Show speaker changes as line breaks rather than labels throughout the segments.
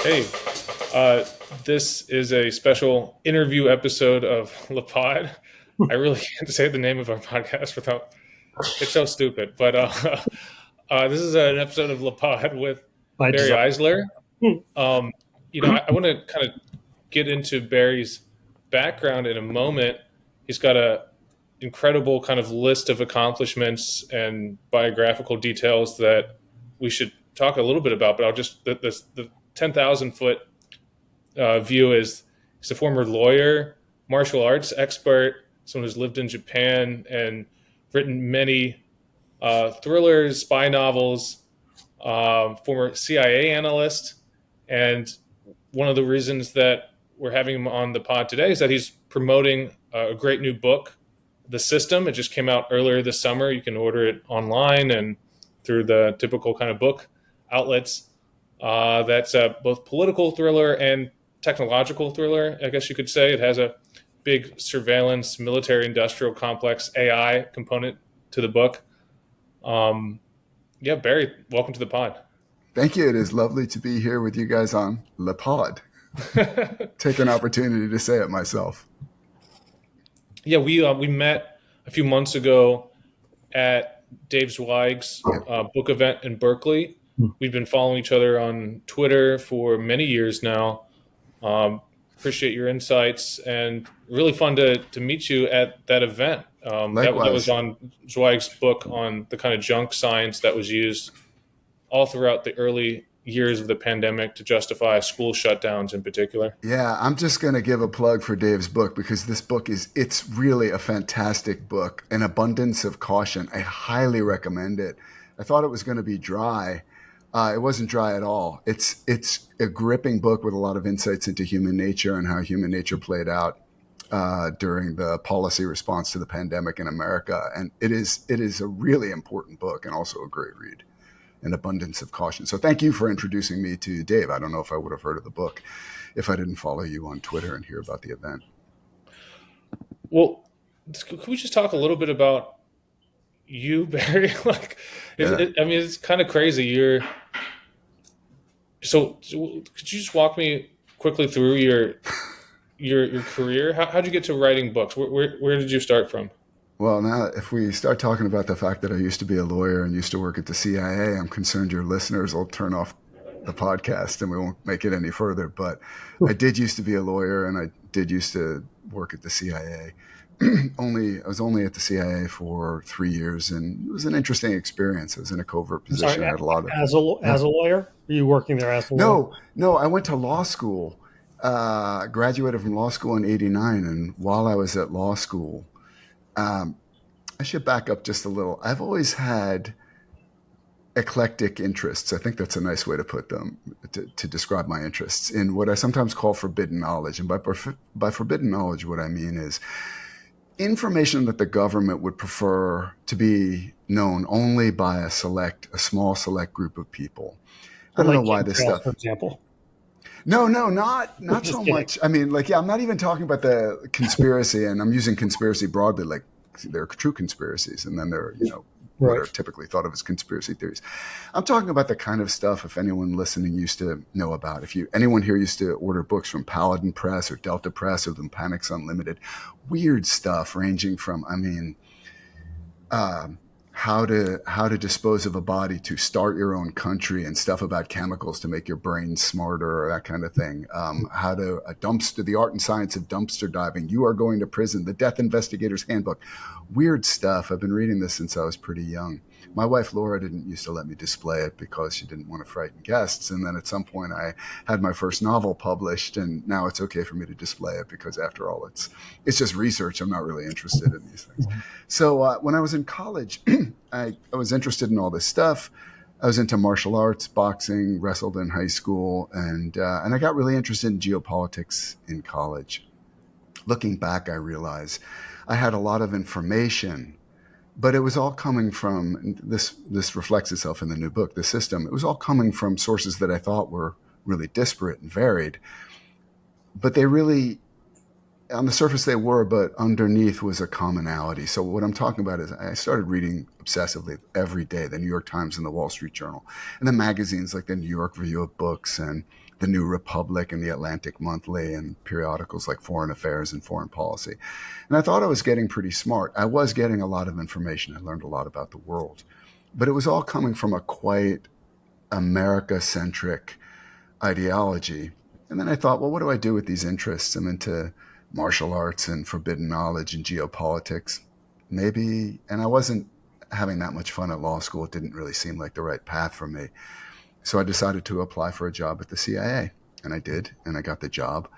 Hey, uh, this is a special interview episode of LaPod. I really can't say the name of our podcast without it's so stupid. But this is an episode of LaPod with
By
Barry
design.
Eisler.
Hmm.
I want to kind of get into Barry's background in a moment. He's got a incredible kind of list of accomplishments and biographical details that we should talk a little bit about. But I'll just the 10,000 foot view is he's a former lawyer, martial arts expert, someone who's lived in Japan and written many thrillers, spy novels, former CIA analyst. And one of the reasons that we're having him on the pod today is that he's promoting a great new book, The System. It just came out earlier this summer. You can order it online and through the typical kind of book outlets. That's a both political thriller and technological thriller, I guess you could say. It has a big surveillance, military industrial complex AI component to the book. Um, yeah, Barry, welcome to the pod.
Thank you. It is lovely to be here with you guys on Le Pod. Take an opportunity to say it myself.
Yeah, we met a few months ago at Dave Zweig's book event in Berkeley. We've been following each other on Twitter for many years now. Appreciate your insights and really fun to meet you at that event. That was
Likewise.
on Zweig's book on the kind of junk science that was used all throughout the early years of the pandemic to justify school shutdowns in particular.
Yeah, I'm just going to give a plug for Dave's book because this book it's really a fantastic book. An abundance of caution. I highly recommend it. I thought it was going to be dry. It wasn't dry at all. It's a gripping book with a lot of insights into human nature and how human nature played out during the policy response to the pandemic in America. And it is a really important book and also a great read. An abundance of caution. So thank you for introducing me to Dave. I don't know if I would have heard of the book if I didn't follow you on Twitter and hear about the event.
Well, could we just talk a little bit about you, Barry?
Yeah.
I mean, it's kind of crazy. So could you just walk me quickly through your career? How'd you get to writing books? Where did you start from?
Well, now if we start talking about the fact that I used to be a lawyer and used to work at the CIA, I'm concerned your listeners will turn off the podcast and we won't make it any further. But I did used to be a lawyer and I did used to work at the CIA. I was only at the CIA for 3 years, and it was an interesting experience. I was in a covert
I'm sorry.
position. I had a lot of yeah.
As a lawyer, are you working there as a lawyer?
No, I went to law school. Graduated from law school in '89, and while I was at law school, um, I should back up just a little. I've always had eclectic interests. I think that's a nice way to put them, to describe my interests in what I sometimes call forbidden knowledge. And by forbidden knowledge, what I mean is information that the government would prefer to be known only by a small select group of people. I
Or
don't know
like
why this
chemtrails, for
stuff.
example.
No, not
Just
so
kidding.
much. I mean, like, yeah, I'm not even talking about the conspiracy, and I'm using conspiracy broadly. Like, there are true conspiracies, and then there are, what
Right.
are typically thought of as conspiracy theories. I'm talking about the kind of stuff, if anyone listening used to know about, if anyone here used to order books from Paladin Press or Delta Press or the Panics Unlimited, weird stuff ranging from, I mean, um, how to dispose of a body to start your own country and stuff about chemicals to make your brain smarter or that kind of thing. How to a dumpster, the art and science of dumpster diving. You are going to prison. The Death Investigator's Handbook. Weird stuff. I've been reading this since I was pretty young. My wife Laura didn't used to let me display it because she didn't want to frighten guests. And then at some point I had my first novel published, and now it's okay for me to display it because after all, it's just research. I'm not really interested in these things. So when I was in college, I was interested in all this stuff. I was into martial arts, boxing, wrestled in high school, and I got really interested in geopolitics in college. Looking back, I realized I had a lot of information, but it was all coming from this reflects itself in the new book, The System. It was all coming from sources that I thought were really disparate and varied, but they really on the surface they were, but underneath was a commonality. So what I'm talking about is I started reading obsessively every day, the New York Times and the Wall Street Journal, and the magazines like the New York Review of Books and the New Republic and the Atlantic Monthly and periodicals like Foreign Affairs and Foreign Policy. And I thought I was getting pretty smart. I was getting a lot of information. I learned a lot about the world. But it was all coming from a quite America-centric ideology. And then I thought, well, what do I do with these interests? I'm into martial arts and forbidden knowledge and geopolitics. Maybe, and I wasn't having that much fun at law school. It didn't really seem like the right path for me. So I decided to apply for a job at the CIA. And I did, and I got the job.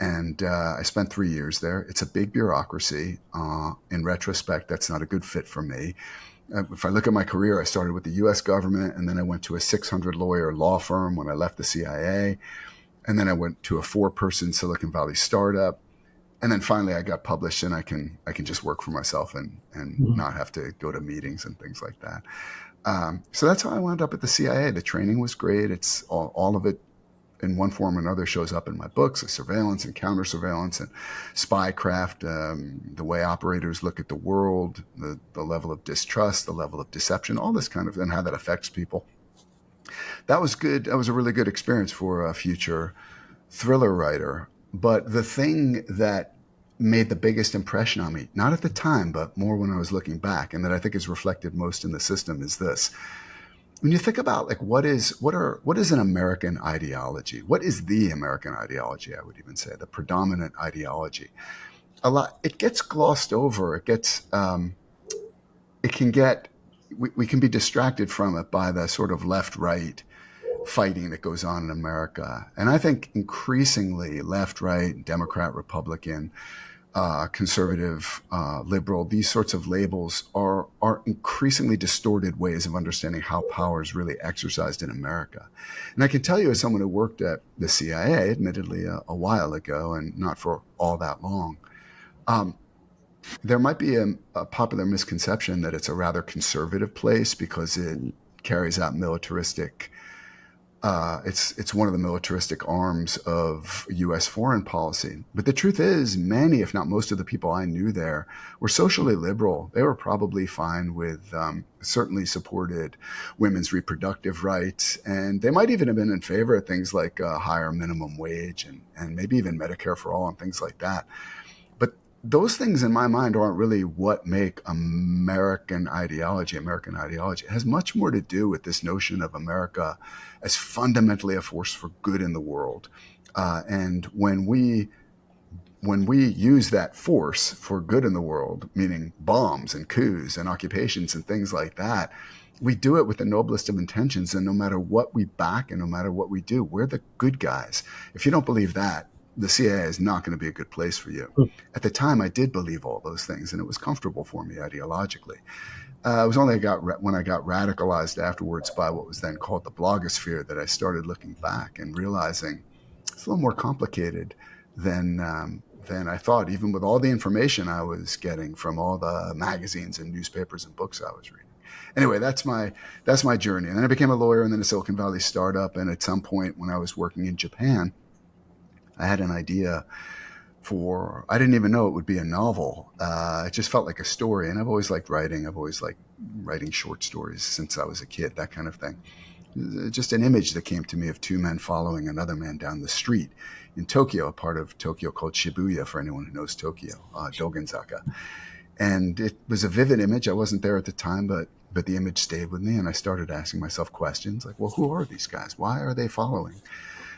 And I spent 3 years there. It's a big bureaucracy. In retrospect, that's not a good fit for me. If I look at my career, I started with the U.S. government, and then I went to a 600-lawyer law firm when I left the CIA. And then I went to a 4-person Silicon Valley startup. And then finally I got published, and I can just work for myself and not have to go to meetings and things like that. So that's how I wound up at the CIA. The training was great. It's all of it in one form or another shows up in my books, surveillance and counter surveillance and spycraft, the way operators look at the world, the level of distrust, the level of deception, all this kind of, and how that affects people. That was good. That was a really good experience for a future thriller writer. But the thing that made the biggest impression on me, not at the time, but more when I was looking back, and that I think is reflected most in the system, is this. When you think about like what is an American ideology? What is the American ideology? I would even say the predominant ideology. It gets glossed over. We can be distracted from it by the sort of left-right fighting that goes on in America. And I think increasingly left-right, Democrat, Republican, conservative, liberal, these sorts of labels are increasingly distorted ways of understanding how power is really exercised in America. And I can tell you, as someone who worked at the CIA, admittedly a while ago and not for all that long, there might be a popular misconception that it's a rather conservative place because it carries out militaristic. It's one of the militaristic arms of U.S. foreign policy. But the truth is, many, if not most of the people I knew there were socially liberal. They were probably fine with, certainly supported women's reproductive rights. And they might even have been in favor of things like a higher minimum wage and maybe even Medicare for all and things like that. But those things in my mind aren't really what make American ideology. It has much more to do with this notion of America as fundamentally a force for good in the world. And when we use that force for good in the world, meaning bombs and coups and occupations and things like that, we do it with the noblest of intentions. And no matter what we back and no matter what we do, we're the good guys. If you don't believe that, the CIA is not going to be a good place for you. At the time, I did believe all those things, and it was comfortable for me ideologically. It was only when I got radicalized afterwards by what was then called the blogosphere that I started looking back and realizing it's a little more complicated than I thought, even with all the information I was getting from all the magazines and newspapers and books I was reading. Anyway, that's my journey. And then I became a lawyer and then a Silicon Valley startup. And at some point when I was working in Japan, I had an idea I didn't even know it would be a novel. It just felt like a story. And I've always liked writing. I've always liked writing short stories since I was a kid, that kind of thing. Just an image that came to me of two men following another man down the street in Tokyo, a part of Tokyo called Shibuya, for anyone who knows Tokyo, Dogenzaka. And it was a vivid image. I wasn't there at the time, but the image stayed with me. And I started asking myself questions like, well, who are these guys? Why are they following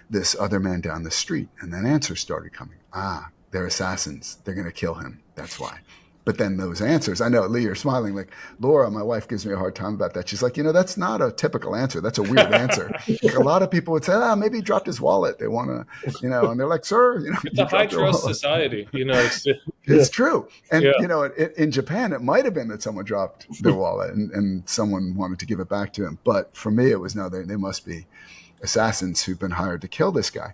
this other man down the street? And then answers started coming. They're assassins. They're going to kill him. That's why. But then those answers, I know, Lee, you're smiling. Like Laura, my wife, gives me a hard time about that. She's like, that's not a typical answer. That's a weird answer. Like, a lot of people would say, maybe he dropped his wallet. They want to, and they're like, sir,
it's a high trust society.
It's true. And, in Japan, it might have been that someone dropped their wallet and someone wanted to give it back to him. But for me, it was, no, they must be assassins who've been hired to kill this guy.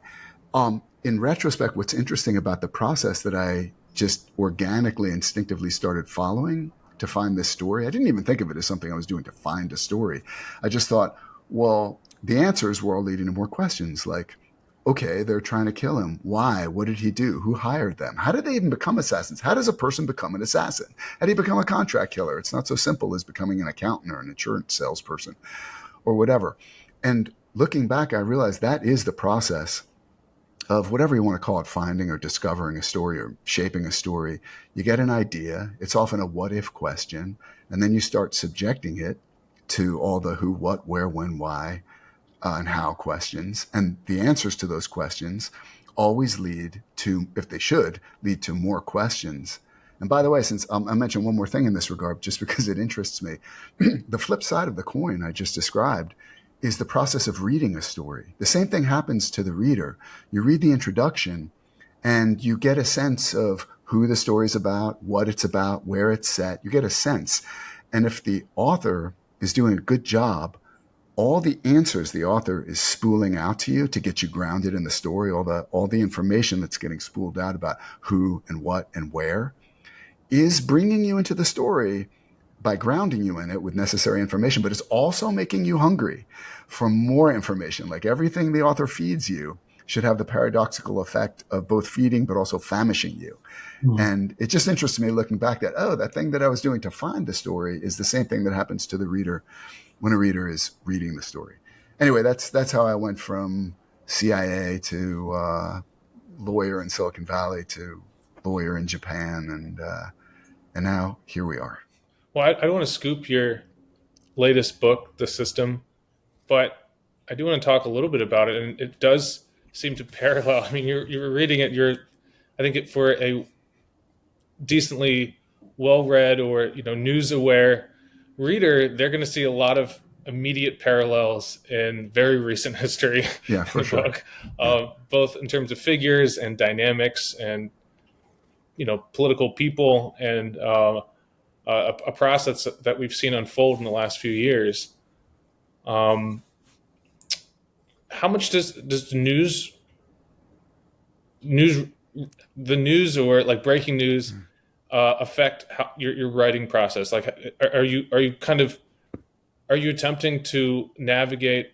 In retrospect, what's interesting about the process that I just organically, instinctively started following to find this story, I didn't even think of it as something I was doing to find a story. I just thought, well, the answers were all leading to more questions like, okay, they're trying to kill him. Why? What did he do? Who hired them? How did they even become assassins? How does a person become an assassin? How do you become a contract killer? It's not so simple as becoming an accountant or an insurance salesperson or whatever. And looking back, I realized that is the process of whatever you want to call it, finding or discovering a story or shaping a story. You get an idea. It's often a what if question. And then you start subjecting it to all the who, what, where, when, why, and how questions. And the answers to those questions always lead to, if they should, lead to more questions. And by the way, since I mentioned one more thing in this regard, just because it interests me, the flip side of the coin I just described is the process of reading a story. The same thing happens to the reader. You read the introduction and you get a sense of who the story's about, what it's about, where it's set. You get a sense. And if the author is doing a good job, all the answers the author is spooling out to you to get you grounded in the story, all the information that's getting spooled out about who and what and where, is bringing you into the story by grounding you in it with necessary information, but it's also making you hungry for more information. Like everything the author feeds you should have the paradoxical effect of both feeding but also famishing you. Mm. And it just interests me looking back that, that thing that I was doing to find the story is the same thing that happens to the reader when a reader is reading the story. Anyway, that's how I went from CIA to lawyer in Silicon Valley to lawyer in Japan, and now here we are.
Well, I don't want to scoop your latest book, The System, but I do want to talk a little bit about it, and it does seem to parallel. I mean, you're reading it. I think for a decently well-read or news-aware reader, they're going to see a lot of immediate parallels in very recent history.
Yeah, for sure.
Book, both in terms of figures and dynamics, and political people, and a process that we've seen unfold in the last few years. How much does the news or like breaking news affect how your writing process? Like, are you attempting to navigate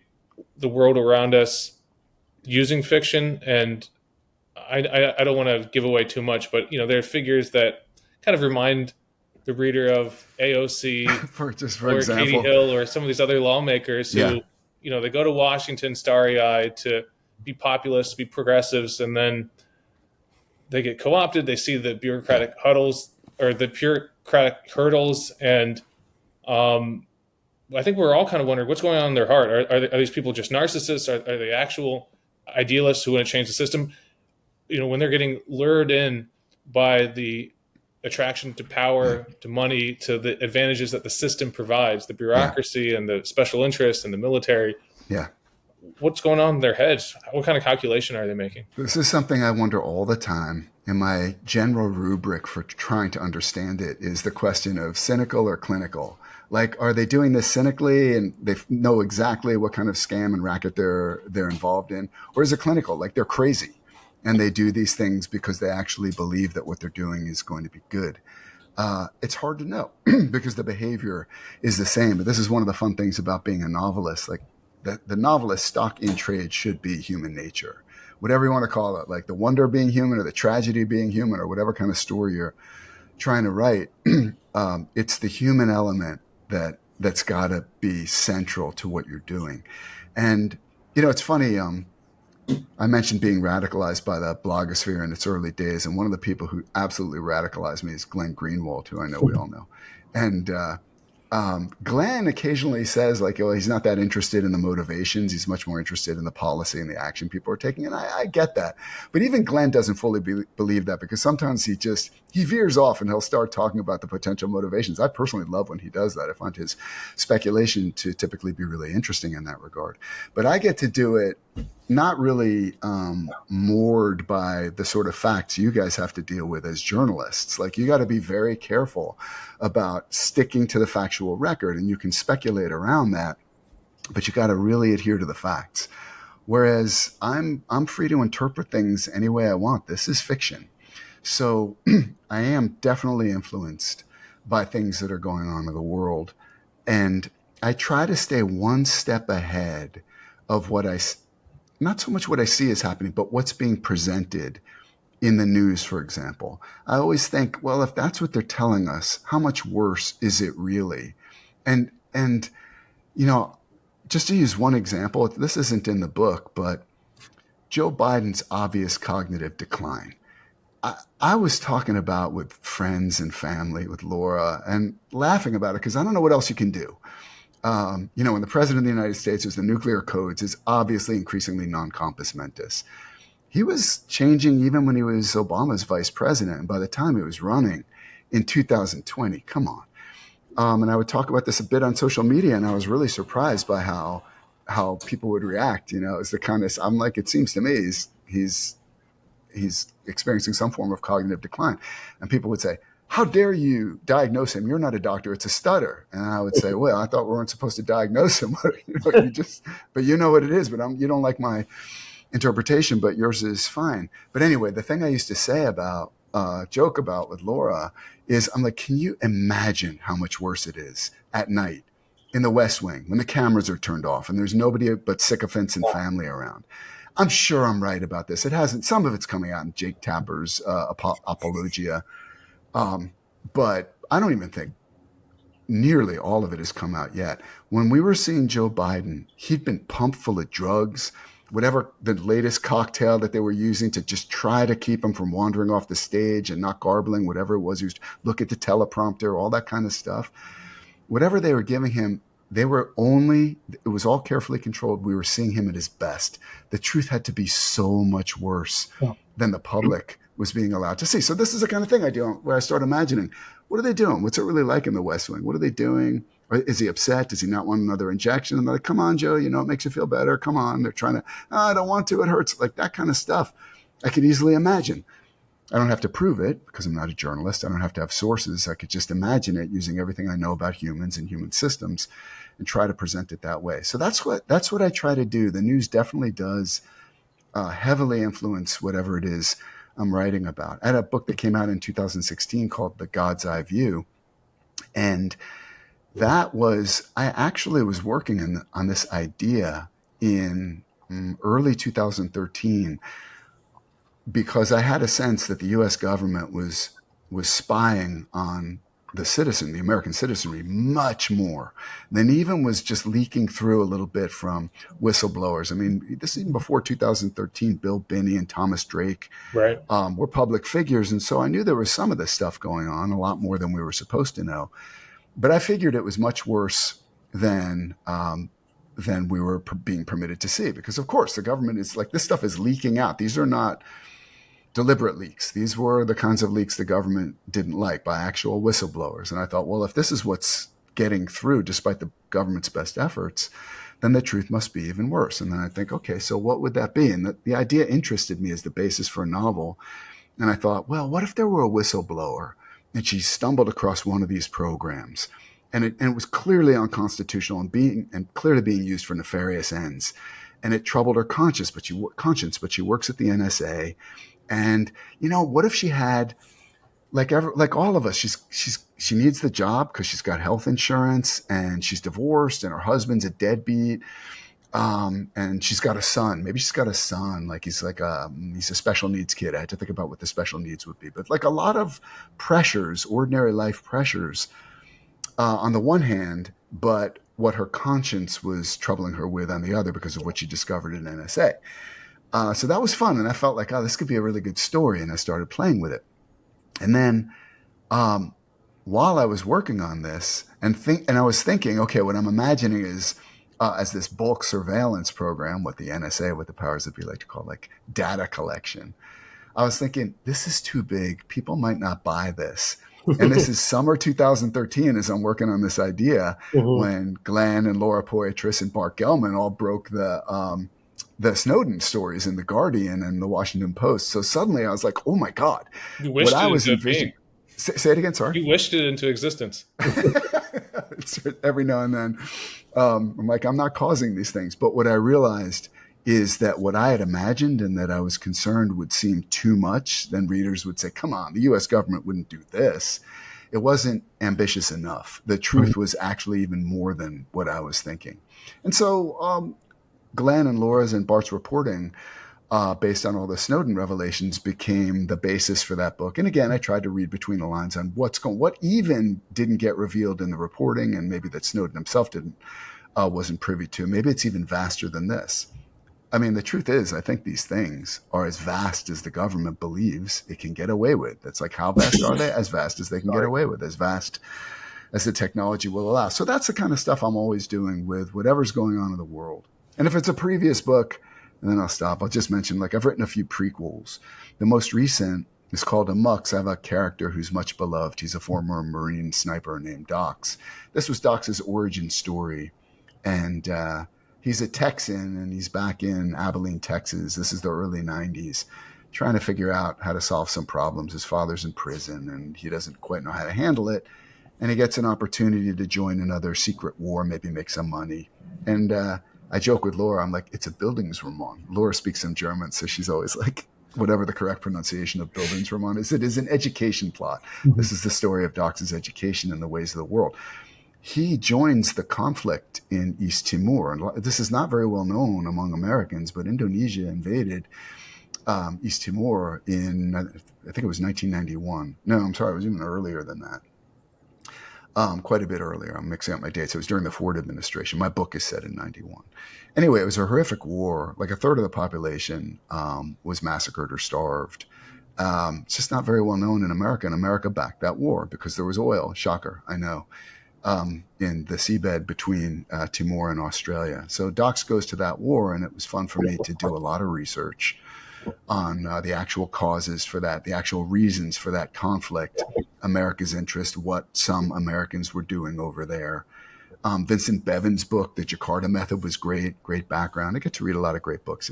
the world around us using fiction? And I don't want to give away too much, but there are figures that kind of remind the reader of AOC
for
or
example,
Katie Hill or some of these other lawmakers who, they go to Washington starry-eyed to be populists, be progressives, and then they get co-opted. They see the bureaucratic hurdles, and I think we're all kind of wondering what's going on in their heart. Are these people just narcissists? Are they actual idealists who want to change the system? When they're getting lured in by the attraction to power, to money, to the advantages that the system provides, the bureaucracy and the special interests and the military.
Yeah.
What's going on in their heads? What kind of calculation are they making?
This is something I wonder all the time. And my general rubric for trying to understand it is the question of cynical or clinical. Like, are they doing this cynically and they know exactly what kind of scam and racket they're involved in? Or is it clinical? Like they're crazy and they do these things because they actually believe that what they're doing is going to be good. It's hard to know because the behavior is the same. But this is one of the fun things about being a novelist. Like the novelist's stock in trade should be human nature, whatever you want to call it, like the wonder of being human or the tragedy of being human or whatever kind of story you're trying to write. It's the human element that's got to be central to what you're doing. And, it's funny. I mentioned being radicalized by the blogosphere in its early days. And one of the people who absolutely radicalized me is Glenn Greenwald, who I know we all know. And Glenn occasionally says, like, he's not that interested in the motivations. He's much more interested in the policy and the action people are taking. And I get that. But even Glenn doesn't fully believe that, because sometimes he veers off and he'll start talking about the potential motivations. I personally love when he does that. I find his speculation to typically be really interesting in that regard. But I get to do it not really moored by the sort of facts you guys have to deal with as journalists. Like, you got to be very careful about sticking to the factual record, and you can speculate around that, but you got to really adhere to the facts. Whereas I'm free to interpret things any way I want. This is fiction. So I am definitely influenced by things that are going on in the world. And I try to stay one step ahead of not so much what I see is happening, but what's being presented in the news, for example. I always think, well, if that's what they're telling us, how much worse is it really? And just to use one example, this isn't in the book, but Joe Biden's obvious cognitive decline. I was talking about with friends and family, with Laura, and laughing about it because I don't know what else you can do. When the president of the United States was the nuclear codes is obviously increasingly non-compos mentis. He was changing even when he was Obama's vice president. And by the time he was running in 2020, come on. And I would talk about this a bit on social media, and I was really surprised by how people would react. It's the kind of, I'm like, it seems to me he's experiencing some form of cognitive decline. And people would say, how dare you diagnose him? You're not a doctor. It's a stutter. And I would say, well, I thought we weren't supposed to diagnose him. But you know what it is, but you don't like my interpretation, but yours is fine. But anyway, the thing I used to say about, joke about with Laura is I'm like, can you imagine how much worse it is at night in the West Wing when the cameras are turned off and there's nobody but sycophants and family around? I'm sure I'm right about this. It hasn't, some of it's coming out in Jake Tapper's apologia. But I don't even think nearly all of it has come out yet. When we were seeing Joe Biden, he'd been pumped full of drugs, whatever the latest cocktail that they were using to just try to keep him from wandering off the stage and not garbling, whatever it was. He was look at the teleprompter, all that kind of stuff. Whatever they were giving him, it was all carefully controlled. We were seeing him at his best. The truth had to be so much worse than the public was being allowed to see. So this is the kind of thing I do where I start imagining, what are they doing? What's it really like in the West Wing? What are they doing? Is he upset? Does he not want another injection? And they're like, come on, Joe, it makes you feel better. Come on. They're trying to, I don't want to, it hurts. Like that kind of stuff. I could easily imagine. I don't have to prove it because I'm not a journalist. I don't have to have sources. I could just imagine it using everything I know about humans and human systems and try to present it that way. So that's what I try to do. The news definitely does heavily influence whatever it is I'm writing about. I had a book that came out in 2016 called The God's Eye View. And I actually was working on this idea in early 2013 because I had a sense that the U.S. government was spying on the American citizenry, much more than even was just leaking through a little bit from whistleblowers. I mean, this is even before 2013, Bill Binney and Thomas Drake were public figures. And so I knew there was some of this stuff going on, a lot more than we were supposed to know. But I figured it was much worse than we were being permitted to see. Because, of course, the government is like, this stuff is leaking out. These are not deliberate leaks. These were the kinds of leaks the government didn't like by actual whistleblowers. And I thought, well, if this is what's getting through despite the government's best efforts, then the truth must be even worse. And then I think, okay, so what would that be? And the idea interested me as the basis for a novel. And I thought, well, what if there were a whistleblower and she stumbled across one of these programs and it was clearly unconstitutional and clearly being used for nefarious ends. And it troubled her conscience, but she works at the NSA. And, what if she had, like all of us, she needs the job because she's got health insurance and she's divorced and her husband's a deadbeat. And she's got a son. Maybe she's got a son. Like he's a special needs kid. I had to think about what the special needs would be. But like a lot of pressures, ordinary life pressures, on the one hand, but what her conscience was troubling her with on the other because of what she discovered in NSA. So that was fun. And I felt like, this could be a really good story. And I started playing with it. And then while I was working on this and I was thinking, okay, what I'm imagining is as this bulk surveillance program, what the NSA, what the powers that be like to call like data collection. I was thinking, this is too big. People might not buy this. And this is summer 2013 as I'm working on this idea when Glenn and Laura Poitras and Mark Gellman all broke the Snowden stories in The Guardian and the Washington Post. So suddenly I was like, oh my God.
You wished what I was envisioning.
Say it again, sorry.
You wished it into existence.
Every now and then. I'm like, I'm not causing these things. But what I realized is that what I had imagined and that I was concerned would seem too much. Then readers would say, come on, the U.S. government wouldn't do this. It wasn't ambitious enough. The truth was actually even more than what I was thinking. And so Glenn and Laura's and Bart's reporting based on all the Snowden revelations became the basis for that book. And again, I tried to read between the lines on what even didn't get revealed in the reporting and maybe that Snowden himself didn't wasn't privy to. Maybe it's even vaster than this. I mean, the truth is, I think these things are as vast as the government believes it can get away with. It's like, how vast are they? As vast as they can get away with, as vast as the technology will allow. So that's the kind of stuff I'm always doing with whatever's going on in the world. And if it's a previous book, and then I'll stop, I'll just mention, like, I've written a few prequels. The most recent is called Amux. I have a character who's much beloved. He's a former Marine sniper named Dox. This was Dox's origin story. And he's a Texan, and he's back in Abilene, Texas. This is the early 90s, trying to figure out how to solve some problems. His father's in prison, and he doesn't quite know how to handle it. And he gets an opportunity to join another secret war, maybe make some money. And I joke with Laura, I'm like, it's a Bildungsroman. Laura speaks some German, so she's always like, whatever the correct pronunciation of Bildungsroman is, it is an education plot. Mm-hmm. This is the story of Dox's education and the ways of the world. He joins the conflict in East Timor. And this is not very well known among Americans, but Indonesia invaded East Timor in, I think it was 1991. No, I'm sorry, it was even earlier than that. Quite a bit earlier. I'm mixing up my dates. It was during the Ford administration. My book is set in 91. Anyway, it was a horrific war. Like a third of the population was massacred or starved. It's just not very well known in America. And America backed that war because there was oil. Shocker, I know. In the seabed between Timor and Australia. So Dox goes to that war, and it was fun for me to do a lot of research on the actual causes for that, the actual reasons for that conflict, America's interest, what some Americans were doing over there. Vincent Bevan's book, The Jakarta Method, was great background. I get to read a lot of great books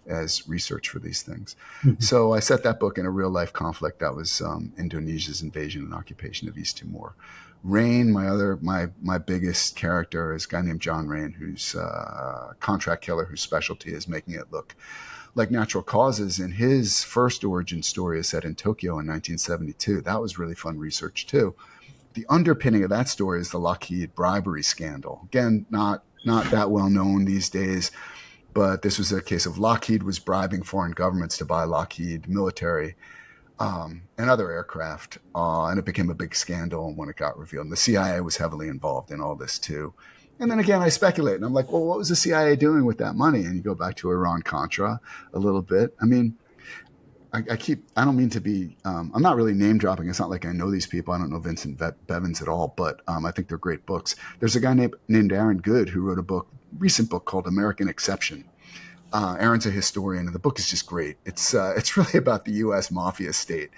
as research for these things. Mm-hmm. So I set that book in a real life conflict that was Indonesia's invasion and occupation of East Timor. Rain, my biggest character, is a guy named John Rain, who's a contract killer whose specialty is making it look like natural causes. And his first origin story is set in Tokyo in 1972. That was really fun research too. The underpinning of that story is the Lockheed bribery scandal. Again, not that well known these days, but this was a case of Lockheed was bribing foreign governments to buy Lockheed military and other aircraft, and it became a big scandal when it got revealed. And the CIA was heavily involved in all this too. And then again, I speculate, and I'm like, well, what was the CIA doing with that money? And you go back to Iran-Contra a little bit. I mean, I don't mean to be, I'm not really name dropping. It's not like I know these people. I don't know Vincent Bevins at all, but I think they're great books. There's a guy named Aaron Good who wrote a recent book called American Exception. Aaron's a historian, and the book is just great. It's really about the U.S. mafia state.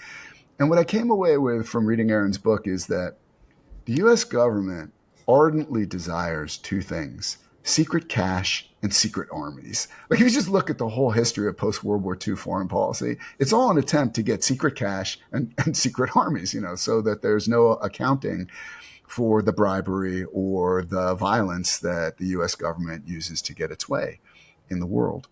And what I came away with from reading Aaron's book is that the U.S. government ardently desires two things: secret cash and secret armies. Like, if you just look at the whole history of post-World War II foreign policy, it's all an attempt to get secret cash and secret armies, so that there's no accounting for the bribery or the violence that the U.S. government uses to get its way in the world.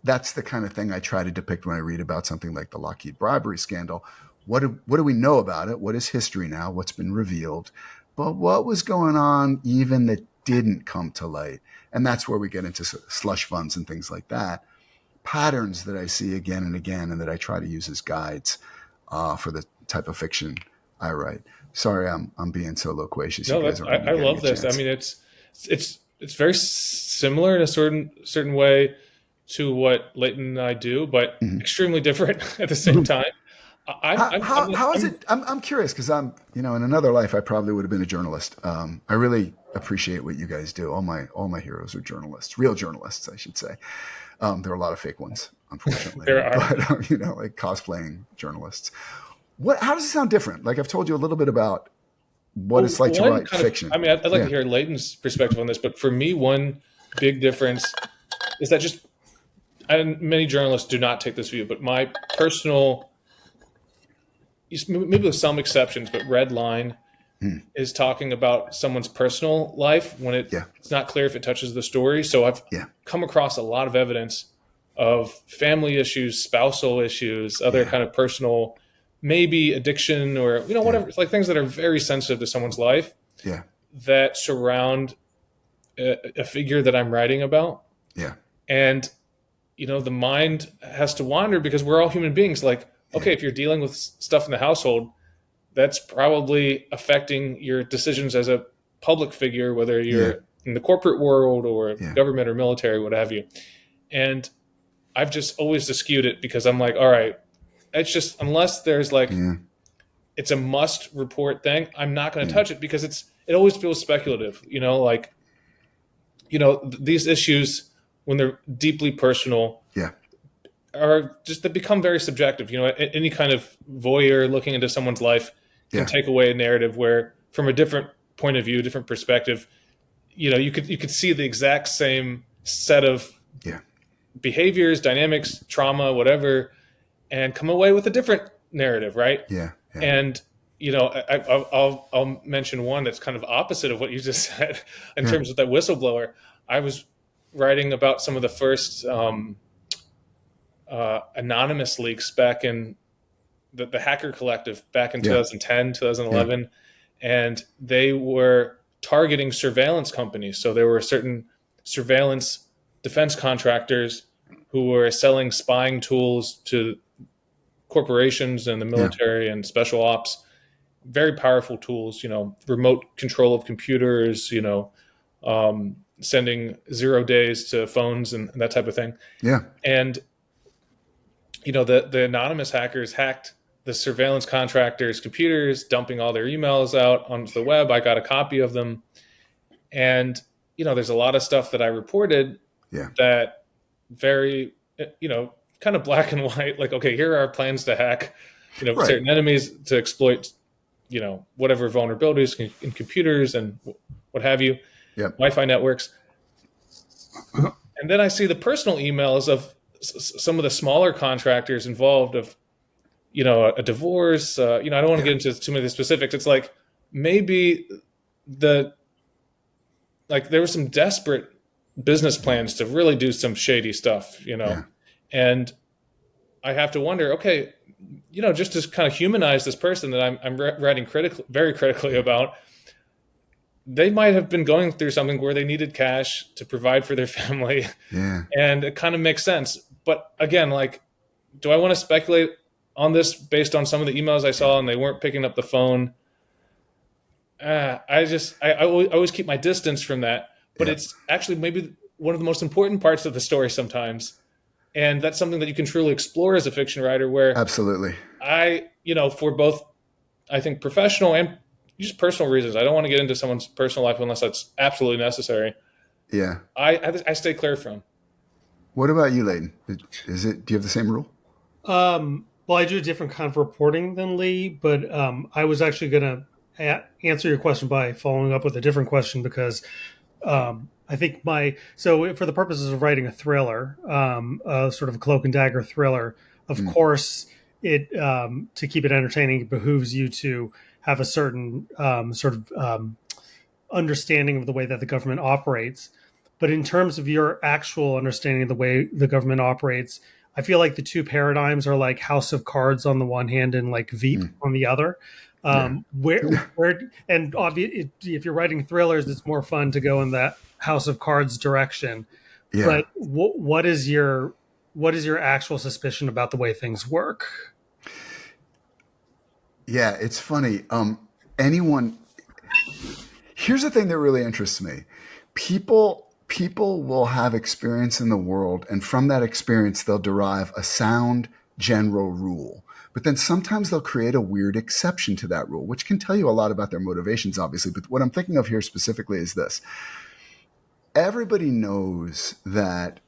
That's the kind of thing I try to depict when I read about something like the Lockheed bribery scandal. What do we know about it? What is history now? What's been revealed? But what was going on even that didn't come to light? And that's where we get into slush funds and things like that. Patterns that I see again and again, and that I try to use as guides for the type of fiction I write. Sorry, I'm being so loquacious.
No, I love this. I mean, it's very similar in a certain way to what Leighton and I do, but extremely different at the same time.
How is it? I'm curious because I'm, in another life I probably would have been a journalist. I really appreciate what you guys do. All my heroes are journalists, real journalists, I should say. There are a lot of fake ones, unfortunately.
There are,
but like cosplaying journalists. How does it sound different? Like, I've told you a little bit about what it's like to write fiction.
I'd like to hear Leighton's perspective on this, but for me, one big difference is that and many journalists do not take this view, but my personal, maybe with some exceptions, but red line is talking about someone's personal life when it's not clear if it touches the story. So I've come across a lot of evidence of family issues, spousal issues, other kind of personal, maybe addiction or, whatever, like things that are very sensitive to someone's life that surround a figure that I'm writing about. Yeah. And, the mind has to wander because we're all human beings. Like, okay, if you're dealing with stuff in the household, that's probably affecting your decisions as a public figure, whether you're in the corporate world or government or military, what have you. And I've just always eschewed it because I'm like, all right, it's just, unless there's like, it's a must report thing, I'm not going to touch it because it always feels speculative, like, these issues, when they're deeply personal, are just, they become very subjective. Any kind of voyeur looking into someone's life can take away a narrative where, from a different point of view, different perspective, you could see the exact same set of behaviors, dynamics, trauma, whatever, and come away with a different narrative, right? And I'll mention one that's kind of opposite of what you just said in terms of that whistleblower. I was writing about some of the first anonymous leaks back in the Hacker Collective back in 2010, 2011, and they were targeting surveillance companies. So there were certain surveillance defense contractors who were selling spying tools to corporations and the military and special ops, very powerful tools, remote control of computers, sending 0 days to phones and that type of thing. And, the anonymous hackers hacked the surveillance contractors' computers, dumping all their emails out onto the web. I got a copy of them. And, there's a lot of stuff that I reported that very, kind of black and white, like, okay, here are our plans to hack, certain enemies, to exploit, whatever vulnerabilities in computers and what have you, Wi-Fi networks. And then I see the personal emails of some of the smaller contractors involved of, a divorce. I don't want to get into too many of the specifics. It's like, maybe there were some desperate business plans to really do some shady stuff, and I have to wonder, okay, just to kind of humanize this person that I'm writing very critically about, they might have been going through something where they needed cash to provide for their family. And it kind of makes sense. But again, like, do I want to speculate on this based on some of the emails I saw and they weren't picking up the phone? I always keep my distance from that, but it's actually maybe one of the most important parts of the story sometimes. And that's something that you can truly explore as a fiction writer, where
absolutely,
for both, I think, professional and just personal reasons, I don't want to get into someone's personal life unless that's absolutely necessary. I stay clear from.
What about you, Leighton? Do you have the same rule?
Well, I do a different kind of reporting than Lee, but I was actually going to answer your question by following up with a different question, because I think so for the purposes of writing a thriller, sort of a cloak and dagger thriller, of course, it to keep it entertaining, it behooves you to have a certain understanding of the way that the government operates. But in terms of your actual understanding of the way the government operates, I feel like the two paradigms are like House of Cards on the one hand and like Veep on the other. Where and obviously, if you're writing thrillers, it's more fun to go in that House of Cards direction. But what is your actual suspicion about the way things work?
Yeah, it's funny. Here's the thing that really interests me. People will have experience in the world, and from that experience, they'll derive a sound general rule. But then sometimes they'll create a weird exception to that rule, which can tell you a lot about their motivations, obviously. But what I'm thinking of here specifically is this. Everybody knows that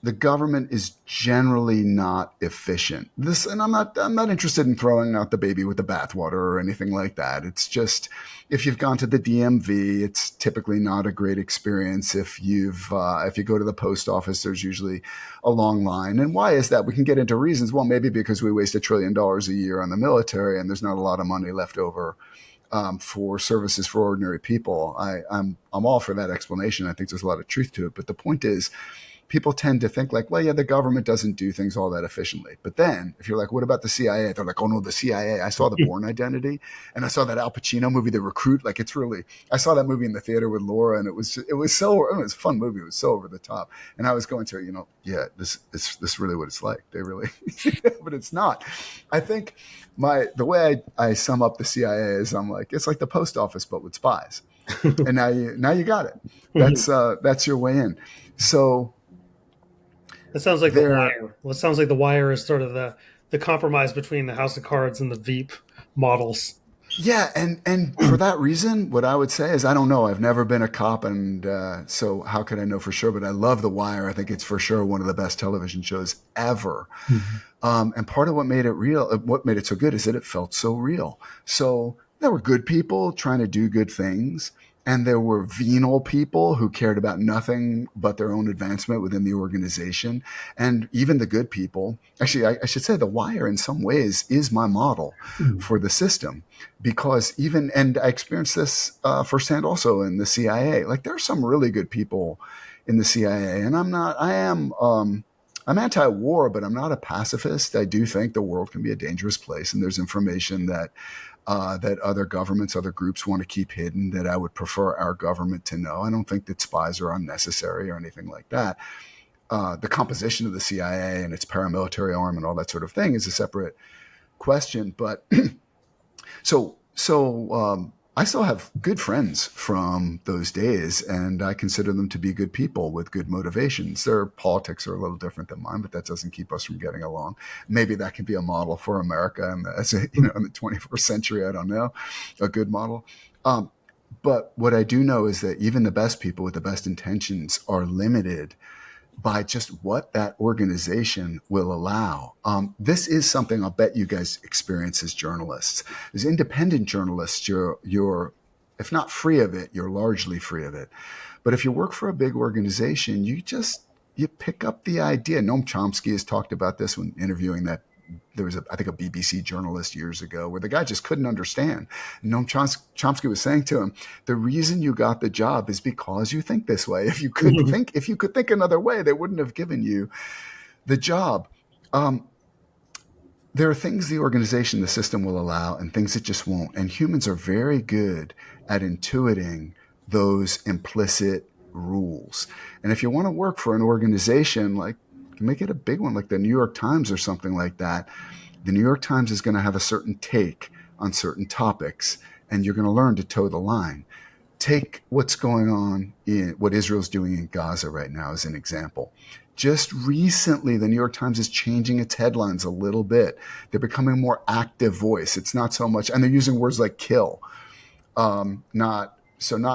the government is generally not efficient. And I'm not interested in throwing out the baby with the bathwater or anything like that. It's just, if you've gone to the DMV, it's typically not a great experience. If you go to the post office, there's usually a long line. And why is that? We can get into reasons. Well, maybe because we waste $1 trillion a year on the military, and there's not a lot of money left over for services for ordinary people. I'm all for that explanation. I think there's a lot of truth to it. But the point is, people tend to think like, well, yeah, the government doesn't do things all that efficiently. But then if you're like, what about the CIA? They're like, oh no, the CIA. I saw The Bourne Identity, and I saw that Al Pacino movie, The Recruit. Like, I saw that movie in the theater with Laura, and it was a fun movie. It was so over the top. And I was going to, this is really what it's like. They really, but it's not. I think the way I sum up the CIA is, I'm like, it's like the post office, but with spies. And now you got it. That's your way in. So
That sounds like The
there,
Wire. Well, it sounds like The Wire is sort of the compromise between the House of Cards and the Veep models.
yeah, and for that reason, what I would say is I don't know. I've never been a cop, and so how could I know for sure? But I love The Wire. I think it's for sure one of the best television shows ever.
Mm-hmm.
And part of what made it real, what made it so good, is that it felt so real. So there were good people trying to do good things, and there were venal people who cared about nothing but their own advancement within the organization. And even the good people, actually, I should say The Wire in some ways is my model for the system, because and I experienced this firsthand also in the CIA. Like, there are some really good people in the CIA, and I'm anti-war, but I'm not a pacifist. I do think the world can be a dangerous place, and there's information that other governments, other groups want to keep hidden that I would prefer our government to know. I don't think that spies are unnecessary or anything like that. The composition of the CIA and its paramilitary arm and all that sort of thing is a separate question. But so I still have good friends from those days, and I consider them to be good people with good motivations. Their politics are a little different than mine, but that doesn't keep us from getting along. Maybe that can be a model for America, and in the 21st century, I don't know, a good model. But what I do know is that even the best people with the best intentions are limited by just what that organization will allow. This is something I'll bet you guys experience as journalists. As independent journalists, you're if not free of it, you're largely free of it. But if you work for a big organization, you pick up the idea. Noam Chomsky has talked about this when interviewing that. There was, I think, a BBC journalist years ago where the guy just couldn't understand. And Noam Chomsky was saying to him, the reason you got the job is because you think this way. If you could think another way, they wouldn't have given you the job. There are things the organization, the system will allow, and things it just won't. And humans are very good at intuiting those implicit rules. And if you want to work for an organization, like, make it a big one, like the New York Times or something like that. The New York Times is going to have a certain take on certain topics, and you're going to learn to toe the line. Take what's going on in what Israel's doing in Gaza right now as an example. Just recently, the New York Times is changing its headlines a little bit. They're becoming a more active voice. It's not so much, and they're using words like kill, not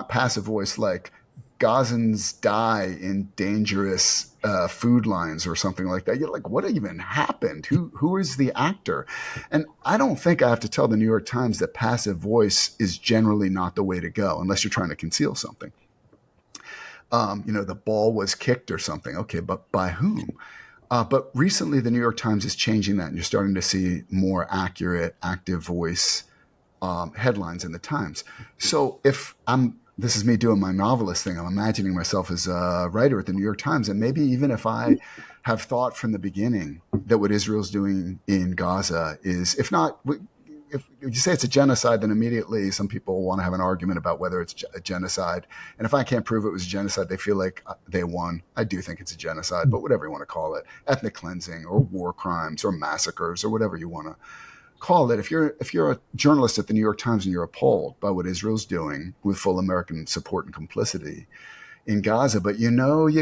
passive voice, like Gazans die in dangerous food lines or something like that. You're like, what even happened? Who is the actor? And I don't think I have to tell the New York Times that passive voice is generally not the way to go unless you're trying to conceal something. The ball was kicked or something. Okay, but by whom? But recently, the New York Times is changing that, and you're starting to see more accurate, active voice headlines in the Times. So this is me doing my novelist thing. I'm imagining myself as a writer at the New York Times. And maybe even if I have thought from the beginning that what Israel's doing in Gaza is, if you say it's a genocide, then immediately some people want to have an argument about whether it's a genocide. And if I can't prove it was a genocide, they feel like they won. I do think it's a genocide, but whatever you want to call it, ethnic cleansing or war crimes or massacres or whatever you want to call it. If you're a journalist at the New York Times and you're appalled by what Israel's doing with full American support and complicity in Gaza, but you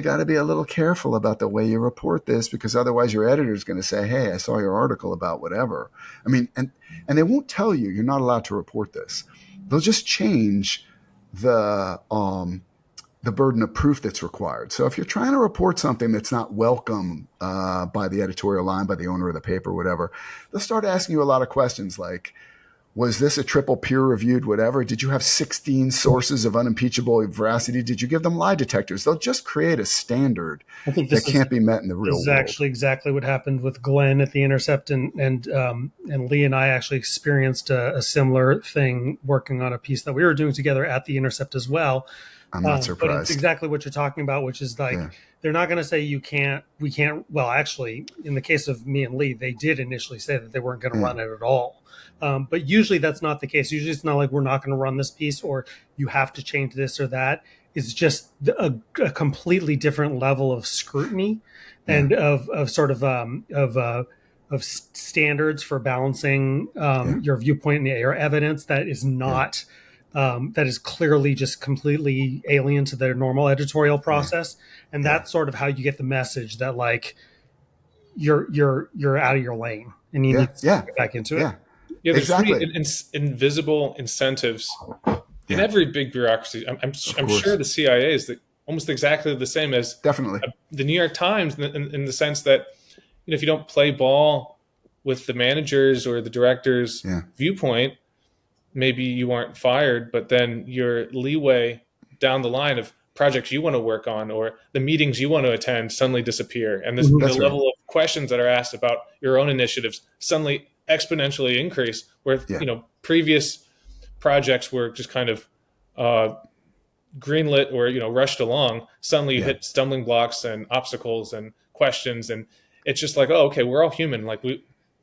got to be a little careful about the way you report this, because otherwise your editor is going to say, hey, I saw your article about whatever. I mean, and they won't tell you you're not allowed to report this. They'll just change the burden of proof that's required. So if you're trying to report something that's not welcome by the editorial line, by the owner of the paper, whatever, they'll start asking you a lot of questions like, was this a triple peer-reviewed whatever? Did you have 16 sources of unimpeachable veracity? Did you give them lie detectors? They'll just create a standard that can't be met in the real world.
This is actually exactly what happened with Glenn at The Intercept, and Lee and I actually experienced a similar thing working on a piece that we were doing together at The Intercept as well.
I'm not surprised.
But it's exactly what you're talking about, which is like, they're not going to say we can't. Well, actually, in the case of me and Lee, they did initially say that they weren't going to run it at all. But usually that's not the case. Usually it's not like, we're not going to run this piece, or you have to change this or that. It's just a completely different level of scrutiny and of standards for balancing your viewpoint and your evidence that is not that is clearly just completely alien to their normal editorial process. And that's sort of how you get the message that like you're out of your lane and you need to get back into it.
Yeah, there's so
Exactly.
many invisible incentives in
Yeah.
every big bureaucracy. I'm sure the CIA is almost exactly the same as
Definitely.
the New York Times in the sense that if you don't play ball with the managers or the director's viewpoint, maybe you aren't fired, but then your leeway down the line of projects you want to work on or the meetings you want to attend suddenly disappear. And the level of questions that are asked about your own initiatives suddenly exponentially increase, where previous projects were just kind of greenlit or rushed along. Suddenly you hit stumbling blocks and obstacles and questions, and it's just like, oh, okay, we're all human. Like the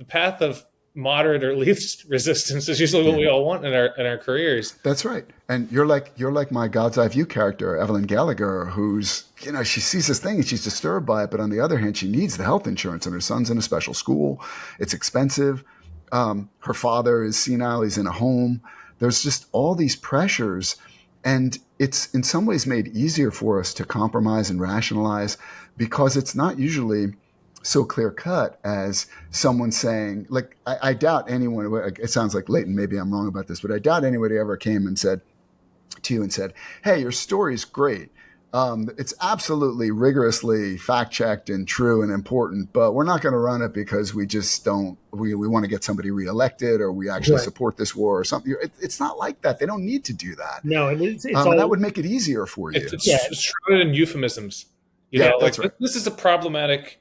path of moderate or least resistance is usually what we all want in our careers.
That's right. And you're like my God's Eye View character, Evelyn Gallagher, who's, she sees this thing and she's disturbed by it. But on the other hand, she needs the health insurance and her son's in a special school. It's expensive. Her father is senile. He's in a home. There's just all these pressures. And it's in some ways made easier for us to compromise and rationalize because it's not usually so clear cut as someone saying, like, I doubt anyone, it sounds like Leighton, maybe I'm wrong about this, but I doubt anybody ever came and said to you and said, hey, your story's great. It's absolutely rigorously fact-checked and true and important, but we're not going to run it because we just don't, we want to get somebody reelected or we actually support this war or something. It's not like that. They don't need to do that.
No, it's
and that would make it easier for you.
It's shrouded in euphemisms. That's right. This is a problematic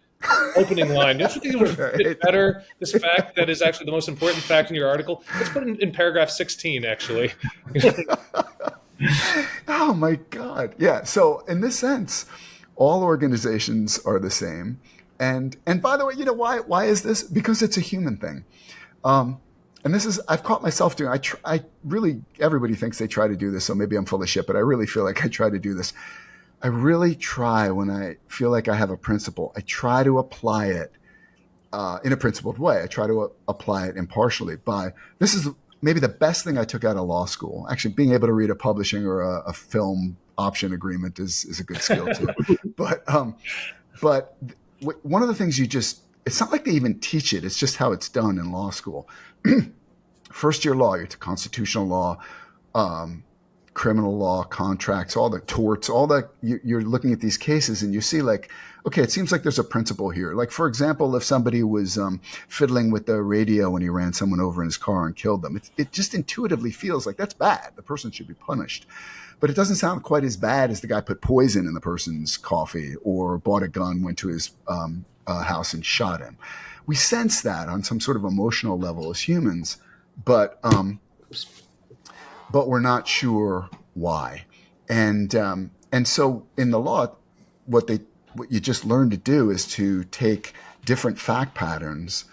opening line. Don't you think it would fit better, this fact that is actually the most important fact in your article? Let's put it in paragraph 16, actually.
Oh, my God. Yeah. So in this sense, all organizations are the same. And by the way, why is this? Because it's a human thing. And this is, I've caught myself doing, I really, everybody thinks they try to do this, so maybe I'm full of shit, but I really feel like I try to do this. I really try when I feel like I have a principle, I try to apply it in a principled way. I try to apply it impartially this is maybe the best thing I took out of law school. Actually, being able to read a publishing or a film option agreement is a good skill too. But one of the things it's not like they even teach it. It's just how it's done in law school. First year law, you're to constitutional law, criminal law, contracts, all the torts, you're looking at these cases and you see like, okay, it seems like there's a principle here. Like, for example, if somebody was fiddling with the radio when he ran someone over in his car and killed them, it just intuitively feels like that's bad. The person should be punished. But it doesn't sound quite as bad as the guy put poison in the person's coffee or bought a gun, went to his house and shot him. We sense that on some sort of emotional level as humans, but we're not sure why. And so in the law, what you just learn to do is to take different fact patterns,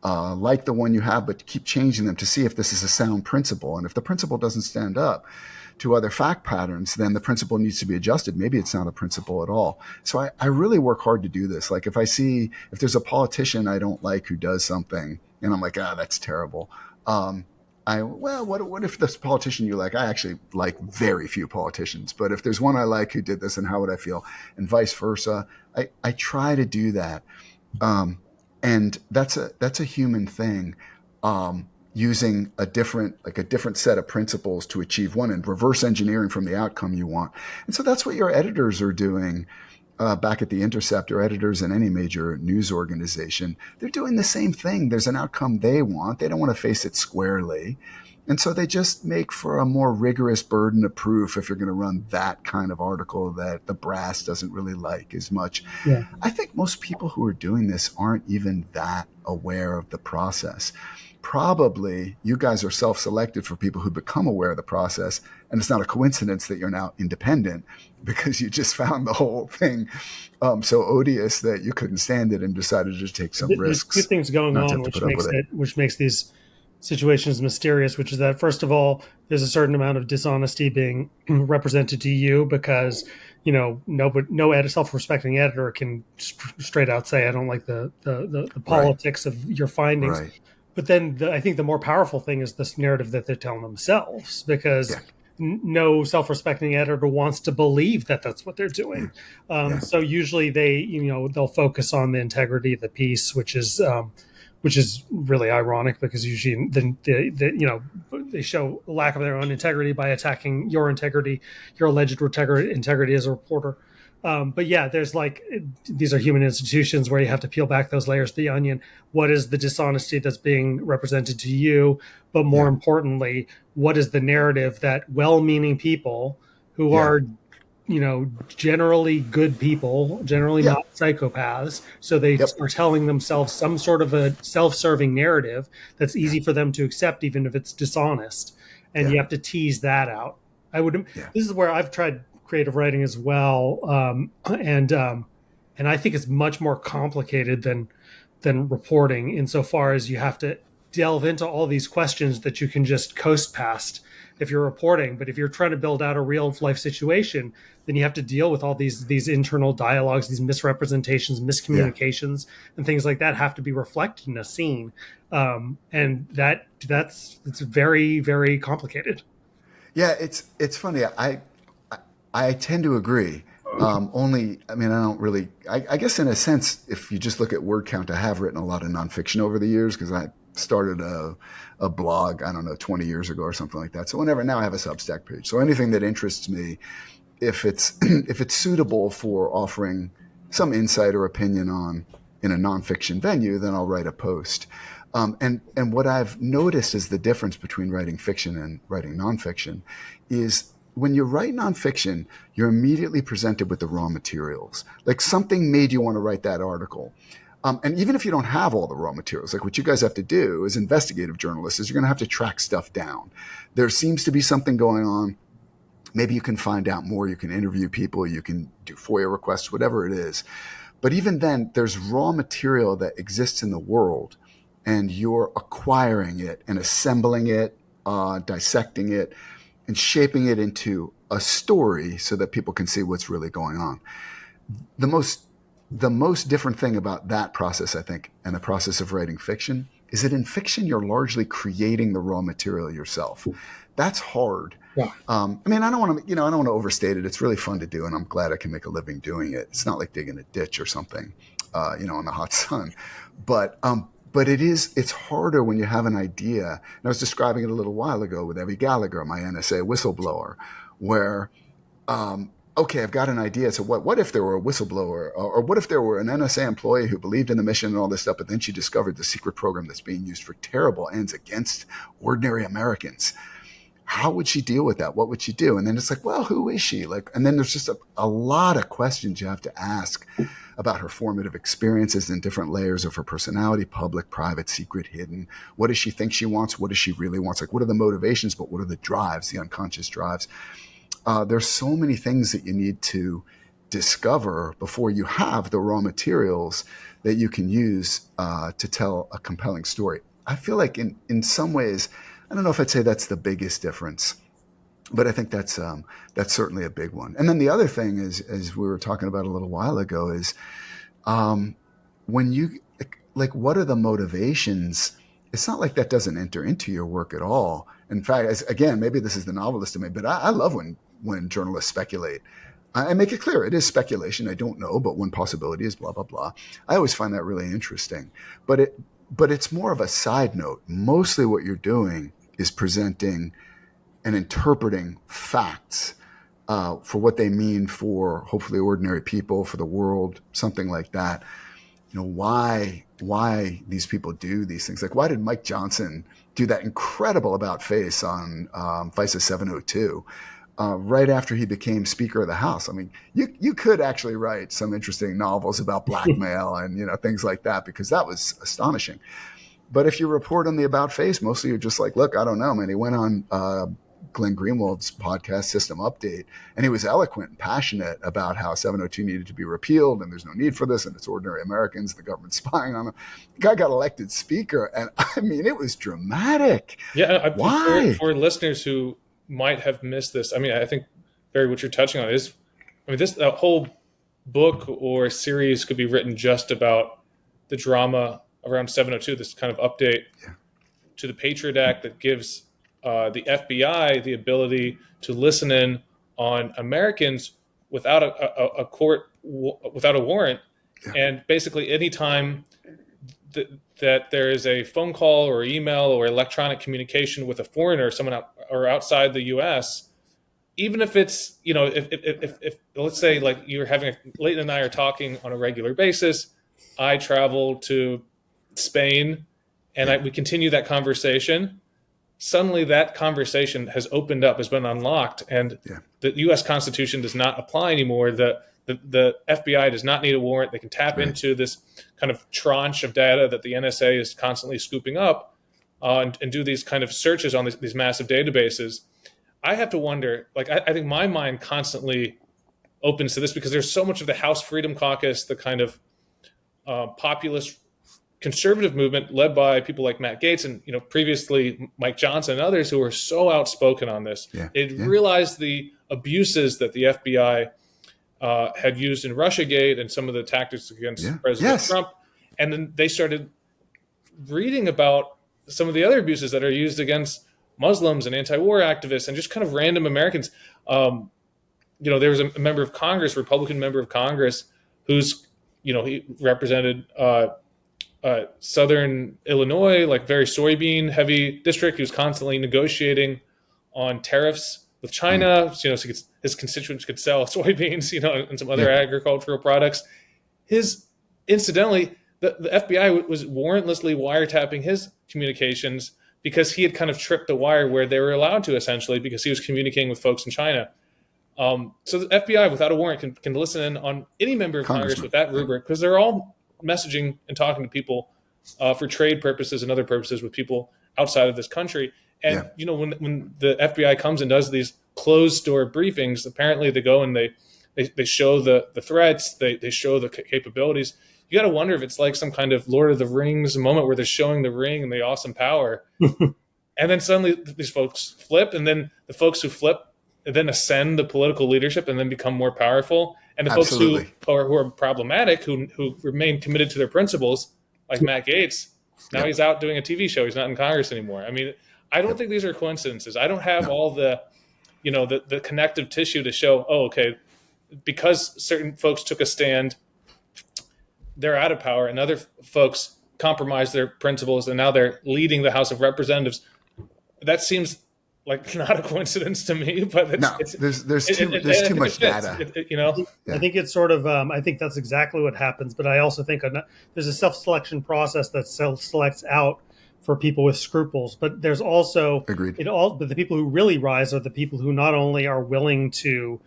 like the one you have, but keep changing them to see if this is a sound principle. And if the principle doesn't stand up to other fact patterns, then the principle needs to be adjusted. Maybe it's not a principle at all. So I really work hard to do this. Like if there's a politician I don't like who does something and I'm like, that's terrible. What if this politician you like, I actually like very few politicians, but if there's one I like who did this, and how would I feel? And vice versa. I try to do that. And that's a human thing. Using a different set of principles to achieve one and reverse engineering from the outcome you want. And so that's what your editors are doing. Back at The Intercept, or editors in any major news organization, they're doing the same thing. There's an outcome they want. They don't want to face it squarely. And so they just make for a more rigorous burden of proof if you're going to run that kind of article that the brass doesn't really like as much.
Yeah.
I think most people who are doing this aren't even that aware of the process. Probably you guys are self-selected for people who become aware of the process. And it's not a coincidence that you're now independent because you just found the whole thing so odious that you couldn't stand it and decided to take some risks.
There's two things going on, which makes these situations mysterious, which is that, first of all, there's a certain amount of dishonesty being represented to you because, no self-respecting editor can straight out say, I don't like the politics of your findings.
Right.
But then I think the more powerful thing is this narrative that they're telling themselves, because no self-respecting editor wants to believe that that's what they're doing.
Yeah.
So usually they'll focus on the integrity of the piece, which is really ironic because usually they show a lack of their own integrity by attacking your integrity, your alleged integrity as a reporter. But yeah, there's these are human institutions where you have to peel back those layers of the onion. What is the dishonesty that's being represented to you? But more importantly, what is the narrative that well-meaning people who are generally good people, generally
Yeah.
not psychopaths. So they
Yep.
are telling themselves some sort of a self-serving narrative that's easy for them to accept, even if it's dishonest. And
Yeah.
you have to tease that out.
Yeah.
This is where I've tried creative writing as well, and I think it's much more complicated than reporting, insofar as you have to delve into all these questions that you can just coast past if you're reporting. But if you're trying to build out a real life situation, then you have to deal with all these internal dialogues, these misrepresentations, miscommunications, and things like that have to be reflected in a scene. And it's very, very complicated.
Yeah, it's funny. I tend to agree. Only, I mean, I don't really. I guess in a sense, if you just look at word count, I have written a lot of nonfiction over the years because I started a blog, I don't know, 20 years ago or something like that. So now I have a Substack page. So anything that interests me, if it's if it's suitable for offering some insight or opinion on in a nonfiction venue, then I'll write a post. And what I've noticed is the difference between writing fiction and writing nonfiction is when you write nonfiction, you're immediately presented with the raw materials. Like something made you want to write that article. And even if you don't have all the raw materials, like what you guys have to do as investigative journalists is you're going to have to track stuff down. There seems to be something going on. Maybe you can find out more. You can interview people. You can do FOIA requests, whatever it is. But even then, there's raw material that exists in the world, and you're acquiring it and assembling it, dissecting it, and shaping it into a story so that people can see what's really going on. The most different thing about that process, I think, and the process of writing fiction is that in fiction, you're largely creating the raw material yourself. That's hard.
Yeah.
I mean, I don't want to overstate it. It's really fun to do, and I'm glad I can make a living doing it. It's not like digging a ditch or something, in the hot sun. But it's harder when you have an idea. And I was describing it a little while ago with Evie Gallagher, my NSA whistleblower, where, okay, I've got an idea. So what if there were a whistleblower, or what if there were an NSA employee who believed in the mission and all this stuff, but then she discovered the secret program that's being used for terrible ends against ordinary Americans? How would she deal with that? What would she do? And then it's like, well, who is she? And then there's just a lot of questions you have to ask about her formative experiences and different layers of her personality, public, private, secret, hidden. What does she think she wants? What does she really want? What are the motivations, but what are the drives, the unconscious drives? There's so many things that you need to discover before you have the raw materials that you can use to tell a compelling story. I feel like in some ways, I don't know if I'd say that's the biggest difference, but I think that's certainly a big one. And then the other thing is, as we were talking about a little while ago, is when you what are the motivations? It's not like that doesn't enter into your work at all. In fact, again, maybe this is the novelist in me, but I love when journalists speculate. I make it clear it is speculation. I don't know, but one possibility is blah blah blah. I always find that really interesting, but it's more of a side note. Mostly, what you're doing is presenting and interpreting facts for what they mean for hopefully ordinary people, for the world, something like that. Why these people do these things. Like, why did Mike Johnson do that incredible about face on Vice's 702 right after he became Speaker of the House? I mean, you could actually write some interesting novels about blackmail and things like that, because that was astonishing. But if you report on the about face, mostly you're just like, look, I don't know, man. He went on Glenn Greenwald's podcast, System Update, and he was eloquent and passionate about how 702 needed to be repealed and there's no need for this, and it's ordinary Americans, the government spying on them. The guy got elected speaker, and I mean, it was dramatic.
Yeah,
why?
For listeners who might have missed this, I mean, I think, Barry, what you're touching on is, that whole book or series could be written just about the drama around 702, this kind of update to the Patriot Act that gives the FBI the ability to listen in on Americans without a court without a warrant,
Yeah.
and basically anytime that there is a phone call or email or electronic communication with a foreigner, someone or outside the U.S., even if it's, if let's say like you're having Leighton and I are talking on a regular basis, I travel to Spain and we continue that conversation. Suddenly that conversation has opened up, has been unlocked, and
Yeah.
the U.S. Constitution does not apply anymore. The FBI does not need a warrant. They can tap into this kind of tranche of data that the NSA is constantly scooping up and do these kind of searches on these massive databases. I have to wonder, like, I think my mind constantly opens to this because there's so much of the House Freedom Caucus, the kind of populist conservative movement led by people like Matt Gaetz and previously Mike Johnson and others who were so outspoken on this. They realized the abuses that the FBI had used in Russiagate and some of the tactics against President Trump, and then they started reading about some of the other abuses that are used against Muslims and anti-war activists and just kind of random Americans. There was a member of Congress, Republican member of Congress, who's he represented Southern Illinois, like very soybean heavy district, who's constantly negotiating on tariffs with China, so his constituents could sell soybeans, and some other agricultural products. Incidentally, the FBI was warrantlessly wiretapping his communications because he had kind of tripped the wire where they were allowed to, essentially, because he was communicating with folks in China. So the FBI, without a warrant, can listen in on any member of Congress with that rubric, because they're all messaging and talking to people for trade purposes and other purposes with people outside of this country. And when the FBI comes and does these closed door briefings, apparently they go and they show the threats, they show the capabilities. You got to wonder if it's like some kind of Lord of the Rings moment where they're showing the ring and the awesome power, and then suddenly these folks flip, and then the folks who flip then ascend the political leadership and then become more powerful. And the folks who are problematic, who remain committed to their principles, like Matt Gaetz, now he's out doing a TV show. He's not in Congress anymore. I mean, I don't think these are coincidences. I don't have all the connective tissue to show, because certain folks took a stand, they're out of power, and other folks compromised their principles, and now they're leading the House of Representatives. That seems like not a coincidence to me, but
there's too much data.
I think it's sort of. I think that's exactly what happens. But I also think there's a self-selection process that selects out for people with scruples. But there's also But the people who really rise are the people who not only are willing to,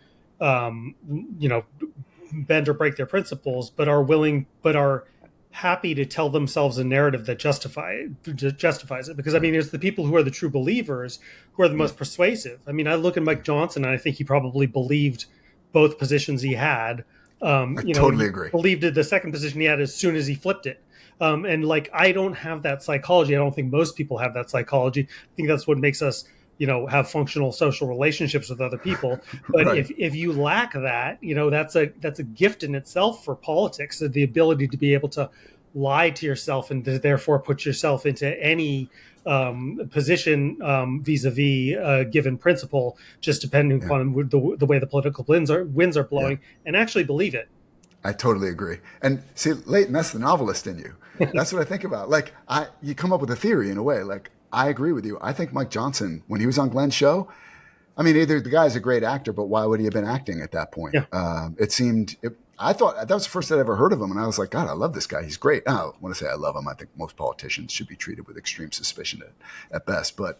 bend or break their principles, but are happy to tell themselves a narrative that justifies it. Because it's the people who are the true believers who are the most persuasive. I look at Mike Johnson and I think he probably believed both positions he had.
I totally agree.
Believed the second position he had as soon as he flipped it. I don't have that psychology. I don't think most people have that psychology. I think that's what makes us have functional social relationships with other people. But if you lack that, that's a gift in itself for politics, the ability to be able to lie to yourself and to therefore put yourself into any position vis-a-vis a given principle, just depending upon the way the political winds are blowing, and actually believe it.
I totally agree. And see, Leighton, that's the novelist in you. That's what I think about. You come up with a theory in a way. I agree with you. I think Mike Johnson, when he was on Glenn's show, either the guy's a great actor, but why would he have been acting at that point? Yeah. I thought that was the first I'd ever heard of him. And I was like, God, I love this guy. He's great. I don't want to say I love him. I think most politicians should be treated with extreme suspicion at best. But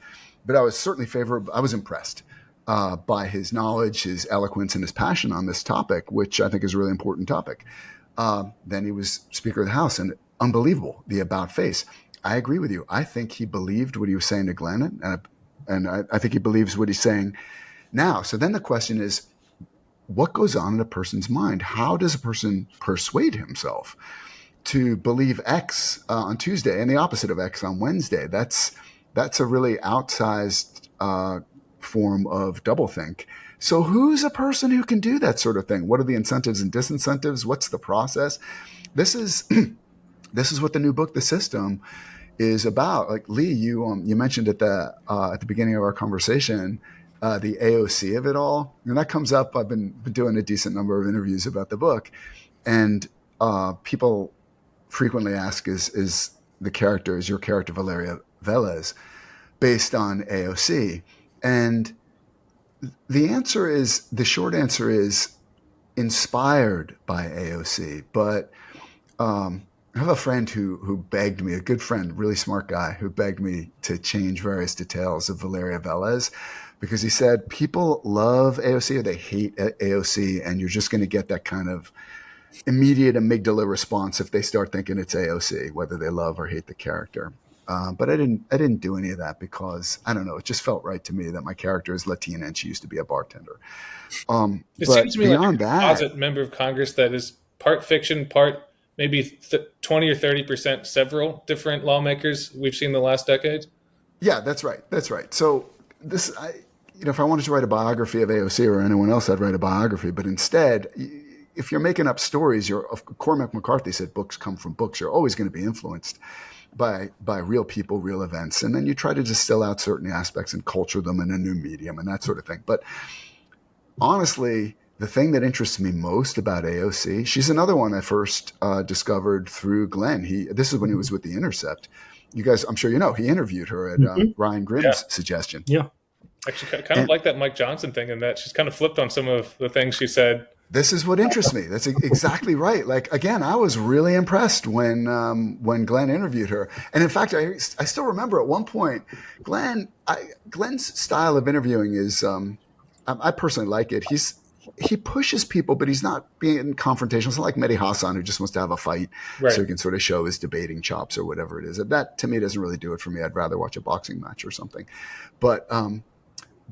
I was certainly favorable. I was impressed by his knowledge, his eloquence, and his passion on this topic, which I think is a really important topic. Then he was Speaker of the House, and unbelievable, the about face. I agree with you. I think he believed what he was saying to Glenn, and I think he believes what he's saying now. So then the question is, what goes on in a person's mind? How does a person persuade himself to believe X on Tuesday and the opposite of X on Wednesday? That's a really outsized form of doublethink. So who's a person who can do that sort of thing? What are the incentives and disincentives? What's the process? This is what the new book, The System, is about. Like Lee, you mentioned at the beginning of our conversation the AOC of it all, and that comes up. I've been doing a decent number of interviews about the book, and people frequently ask, is your character Valeria Velez based on AOC? And the short answer is inspired by AOC. But I have a friend who begged me, a good friend, really smart guy, who begged me to change various details of Valeria Velez, because he said people love AOC or they hate AOC, and you're just going to get that kind of immediate amygdala response if they start thinking it's AOC, whether they love or hate the character. But I didn't do any of that because I don't know. It just felt right to me that my character is Latina and she used to be a bartender.
It
But
seems to me like
beyond
a
that,
composite member of Congress that is part fiction, part maybe 20 or 30% several different lawmakers we've seen the last decade.
yeah, that's right. That's right. So if I wanted to write a biography of AOC or anyone else, I'd write a biography. But instead, if you're making up stories, Cormac McCarthy said books come from books. You're always going to be influenced by real people, real events, and then you try to distill out certain aspects and culture them in a new medium and that sort of thing. But honestly, the thing that interests me most about AOC, she's another one I first discovered through Glenn. This is when he was with The Intercept. You guys, I'm sure you know, he interviewed her at Ryan Grimm's suggestion.
Yeah.
Actually, kind of like that Mike Johnson thing in that she's kind of flipped on some of the things she said.
This is what interests me. That's exactly right. Like, again, I was really impressed when Glenn interviewed her. And in fact, I still remember at one point, Glenn's style of interviewing is, I personally like it. He pushes people, but he's not being confrontational. It's not like Mehdi Hassan, who just wants to have a fight so he can sort of show his debating chops or whatever it is. That, to me, doesn't really do it for me. I'd rather watch a boxing match or something.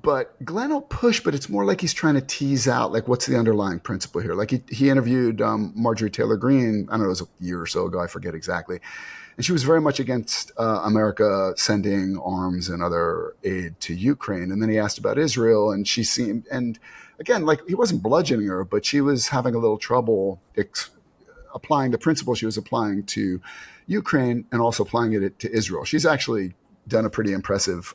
But Glenn will push, but it's more like he's trying to tease out, like, what's the underlying principle here? Like he interviewed Marjorie Taylor Greene, I don't know, it was a year or so ago, I forget exactly. And she was very much against America sending arms and other aid to Ukraine. And then he asked about Israel, and she seemed, and again, like, he wasn't bludgeoning her, but she was having a little trouble applying the principle she was applying to Ukraine and also applying it to Israel. She's actually done a pretty impressive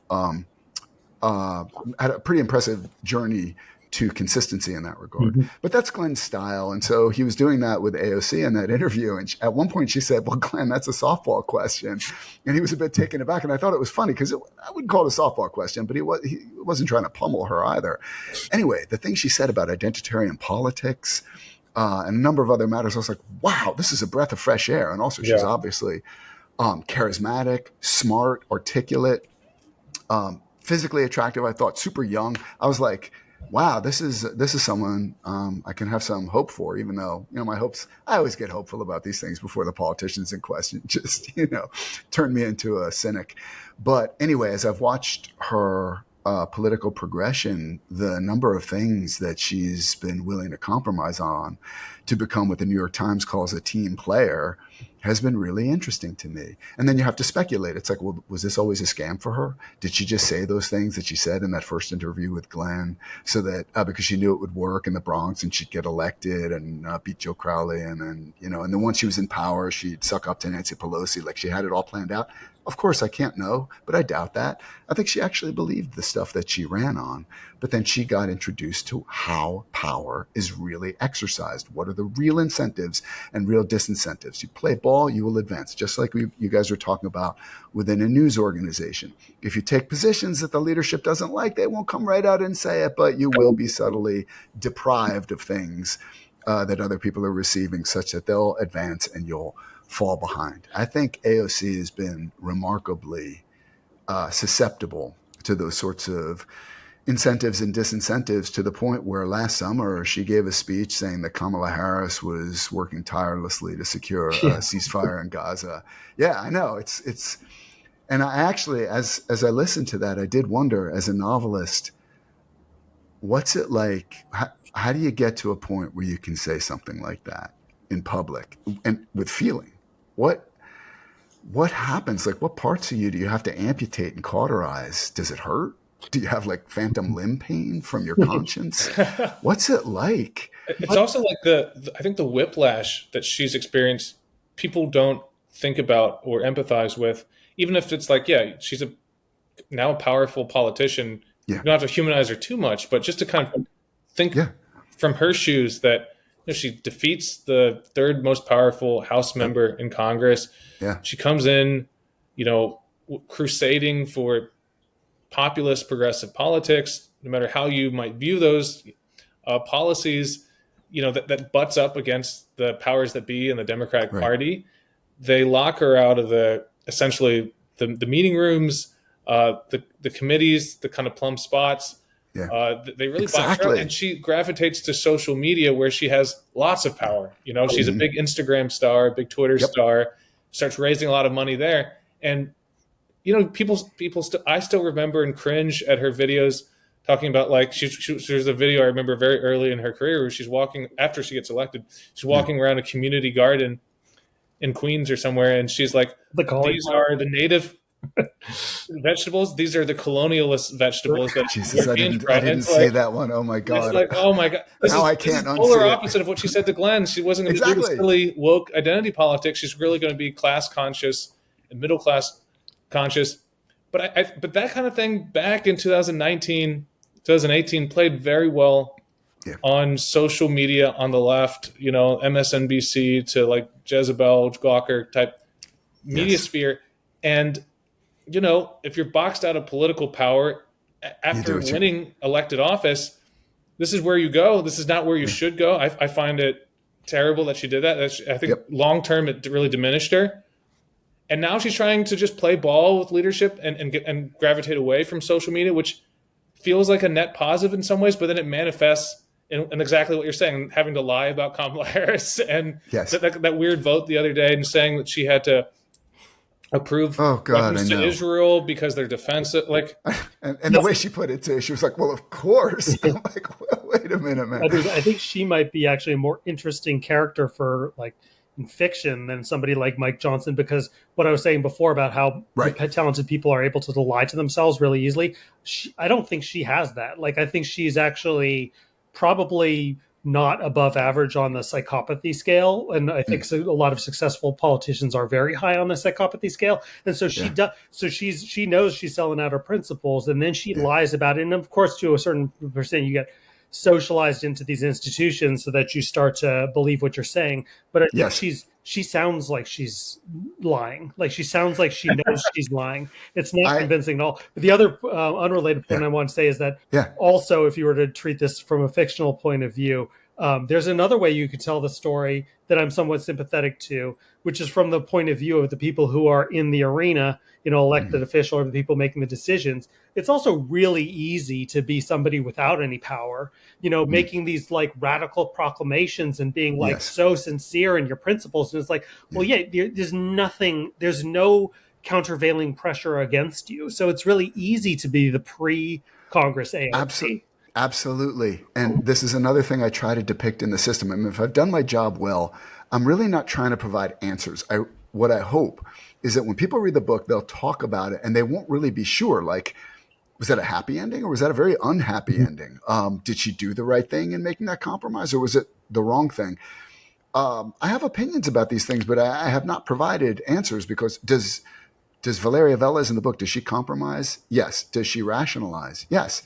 had a pretty impressive journey to consistency in that regard. Mm-hmm. But that's Glenn's style. And so he was doing that with AOC in that interview. And at one point she said, well, Glenn, that's a softball question. And he was a bit taken aback. And I thought it was funny because I wouldn't call it a softball question, but he wasn't trying to pummel her either. Anyway, the thing she said about identitarian politics and a number of other matters, I was like, wow, this is a breath of fresh air. And also she's obviously charismatic, smart, articulate, physically attractive. I thought super young. I was like, wow, this is someone I can have some hope for, even though, my hopes, I always get hopeful about these things before the politicians in question just, turn me into a cynic. But anyway, as I've watched her political progression, the number of things that she's been willing to compromise on to become what the New York Times calls a team player has been really interesting to me. And then you have to speculate. It's like, well, was this always a scam for her? Did she just say those things that she said in that first interview with Glenn so that because she knew it would work in the Bronx and she'd get elected and beat Joe Crowley and then once she was in power, she'd suck up to Nancy Pelosi, like she had it all planned out? Of course, I can't know, but I doubt that. I think she actually believed the stuff that she ran on. But then she got introduced to how power is really exercised. What are the real incentives and real disincentives? You play ball, you will advance, just like you guys were talking about within a news organization. If you take positions that the leadership doesn't like, they won't come right out and say it, but you will be subtly deprived of things that other people are receiving, such that they'll advance and you'll fall behind. I think AOC has been remarkably susceptible to those sorts of incentives and disincentives, to the point where last summer she gave a speech saying that Kamala Harris was working tirelessly to secure a ceasefire in Gaza. Yeah, I know. It's and I actually, as I listened to that, I did wonder, as a novelist, what's it like? How do you get to a point where you can say something like that in public and with feeling? What happens? Like, what parts of you do you have to amputate and cauterize? Does it hurt? Do you have like phantom limb pain from your conscience? What's it like?
It's also like I think the whiplash that she's experienced, people don't think about or empathize with, even if it's like, yeah, she's now a powerful politician.
Yeah.
You don't have to humanize her too much, but just to kind of think
Yeah.
from her shoes that she defeats the third most powerful House member in Congress.
Yeah.
She comes in, crusading for populist progressive politics, no matter how you might view those policies, that butts up against the powers that be in the Democratic
Right.
Party. They lock her out of essentially the meeting rooms, the committees, the kind of plum spots.
Yeah.
They really box her out, and she gravitates to social media where she has lots of power. She's a big Instagram star, a big Twitter star, starts raising a lot of money there. And, I still remember and cringe at her videos talking about, like, there's a video I remember very early in her career where she's walking, after she gets elected, she's walking around a community garden in Queens or somewhere, and she's like, these are the native vegetables. These are the colonialist vegetables that
Jesus, I didn't say that one. Oh my God.
It's like, oh my God. This is polar opposite of what she said to Glenn. She wasn't going to do this silly woke identity politics. She's really going to be class conscious and middle class conscious. But but that kind of thing back in 2019, 2018 played very well on social media on the left, MSNBC to like Jezebel, Gawker type media sphere. And if you're boxed out of political power after winning elected office, this is where you go. This is not where you should go. I find it terrible that she did that. I think long-term, it really diminished her. And now she's trying to just play ball with leadership and gravitate away from social media, which feels like a net positive in some ways, but then it manifests in exactly what you're saying, having to lie about Kamala Harris and that weird vote the other day and saying that she had to approve weapons to Israel because they're defensive. Like,
and the way she put it too, she was like, "Well, of course." I'm like, well, "Wait a minute, man."
I think she might be actually a more interesting character for like in fiction than somebody like Mike Johnson, because what I was saying before about how talented people are able to lie to themselves really easily, I don't think she has that. Like, I think she's actually probably not above average on the psychopathy scale, and I think a lot of successful politicians are very high on the psychopathy scale, and so she does. So she knows she's selling out her principles, and then she lies about it. And of course, to a certain percent, you get socialized into these institutions so that you start to believe what you're saying. But I think she sounds like she's lying. Like, she sounds like she knows she's lying. It's not convincing at all. But the other unrelated point I want to say is that also, if you were to treat this from a fictional point of view, there's another way you could tell the story that I'm somewhat sympathetic to, which is from the point of view of the people who are in the arena, elected official, or the people making the decisions. It's also really easy to be somebody without any power, making these like radical proclamations and being like so sincere in your principles. And it's like, well, there's no countervailing pressure against you. So it's really easy to be the pre-Congress AOC.
Absolutely. And this is another thing I try to depict in the system. I mean, if I've done my job well, I'm really not trying to provide answers. What I hope is that when people read the book, they'll talk about it and they won't really be sure, like, was that a happy ending or was that a very unhappy ending? Did she do the right thing in making that compromise, or was it the wrong thing? I have opinions about these things, but I have not provided answers, because does Valeria Velez in the book, does she compromise? Yes. Does she rationalize? Yes.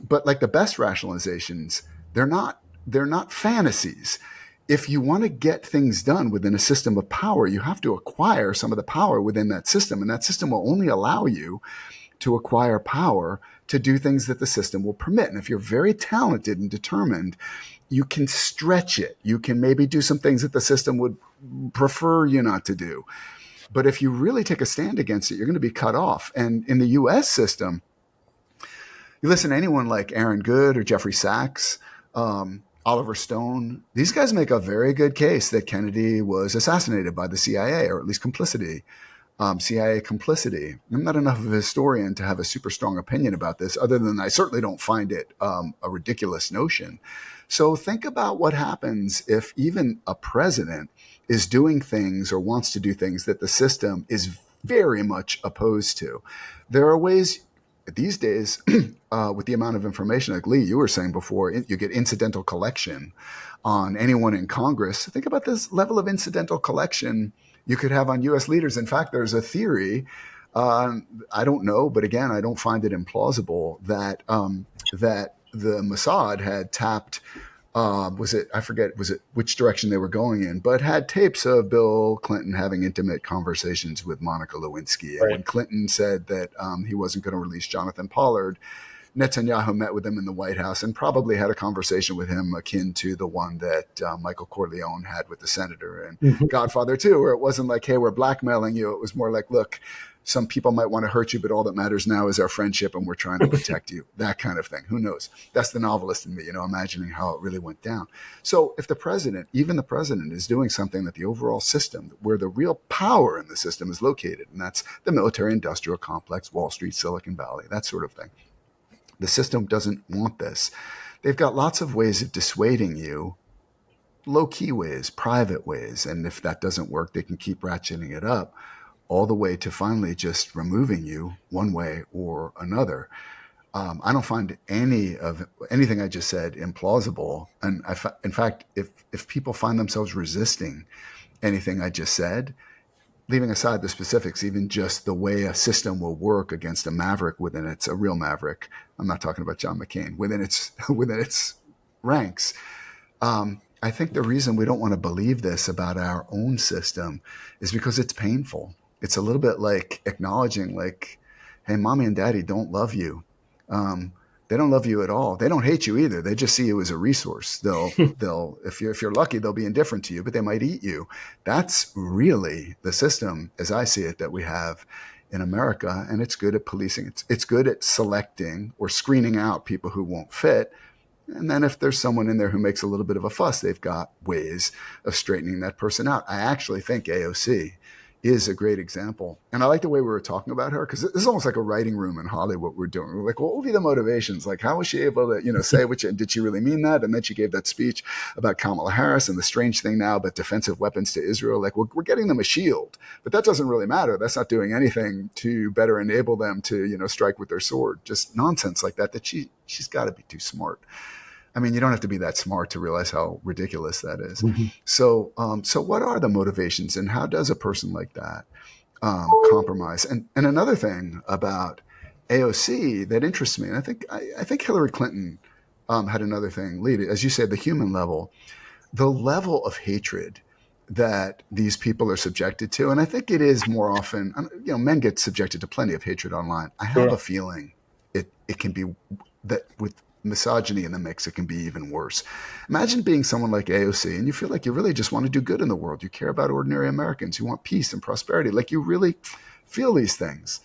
But like the best rationalizations, they're not fantasies. If you want to get things done within a system of power, you have to acquire some of the power within that system. And that system will only allow you to acquire power to do things that the system will permit. And if you're very talented and determined, you can stretch it. You can maybe do some things that the system would prefer you not to do. But if you really take a stand against it, you're going to be cut off. And in the U.S. system, you listen to anyone like Aaron Good or Jeffrey Sachs, Oliver Stone. These guys make a very good case that Kennedy was assassinated by the CIA, or at least CIA complicity. I'm not enough of a historian to have a super strong opinion about this, other than I certainly don't find it a ridiculous notion. So think about what happens if even a president is doing things or wants to do things that the system is very much opposed to. There are ways these days, with the amount of information, like Lee, you were saying before, you get incidental collection on anyone in Congress. Think about this level of incidental collection you could have on U.S. leaders. In fact, there's a theory. I don't know, but again, I don't find it implausible that that the Mossad had tapped. Was it? I forget. Was it which direction they were going in? But had tapes of Bill Clinton having intimate conversations with Monica Lewinsky. And
Right.
when Clinton said that he wasn't going to release Jonathan Pollard, Netanyahu met with him in the White House and probably had a conversation with him akin to the one that Michael Corleone had with the senator and
Mhm.
Godfather 2, where it wasn't like, hey, we're blackmailing you. It was more like, look, some people might want to hurt you, but all that matters now is our friendship and we're trying to protect you. That kind of thing. Who knows? That's the novelist in me, imagining how it really went down. So if the president, even the president, is doing something that the overall system, where the real power in the system is located, and that's the military industrial complex, Wall Street, Silicon Valley, that sort of thing. The system doesn't want this. They've got lots of ways of dissuading you, low-key ways, private ways. And if that doesn't work, they can keep ratcheting it up all the way to finally just removing you one way or another. I don't find anything I just said implausible. And in fact, if people find themselves resisting anything I just said, leaving aside the specifics, even just the way a system will work against a maverick within a real maverick. I'm not talking about John McCain within its ranks. I think the reason we don't want to believe this about our own system is because it's painful. It's a little bit like acknowledging, like, hey, mommy and daddy don't love you. They don't love you at all. They don't hate you either. They just see you as a resource. They'll if you're lucky, they'll be indifferent to you, but they might eat you. That's really the system, as I see it, that we have in America, and it's good at policing. It's good at selecting or screening out people who won't fit. And then if there's someone in there who makes a little bit of a fuss, they've got ways of straightening that person out. I actually think AOC is a great example. And I like the way we were talking about her, because this is almost like a writing room in Hollywood we're doing. We're like, what will be the motivations? Like, how was she able to, say did she really mean that? And then she gave that speech about Kamala Harris and the strange thing now about defensive weapons to Israel. Like, we're getting them a shield, but that doesn't really matter. That's not doing anything to better enable them to, strike with their sword. Just nonsense like that she's got to be too smart. I mean, you don't have to be that smart to realize how ridiculous that is. Mm-hmm. So what are the motivations, and how does a person like that compromise? And another thing about AOC that interests me, and I think Hillary Clinton had another thing. As you said, the human level, the level of hatred that these people are subjected to, and I think it is more often, men get subjected to plenty of hatred online. I have a feeling it can be that with misogyny in the mix, it can be even worse. Imagine being someone like AOC and you feel like you really just want to do good in the world. You care about ordinary Americans. You want peace and prosperity. Like, you really feel these things.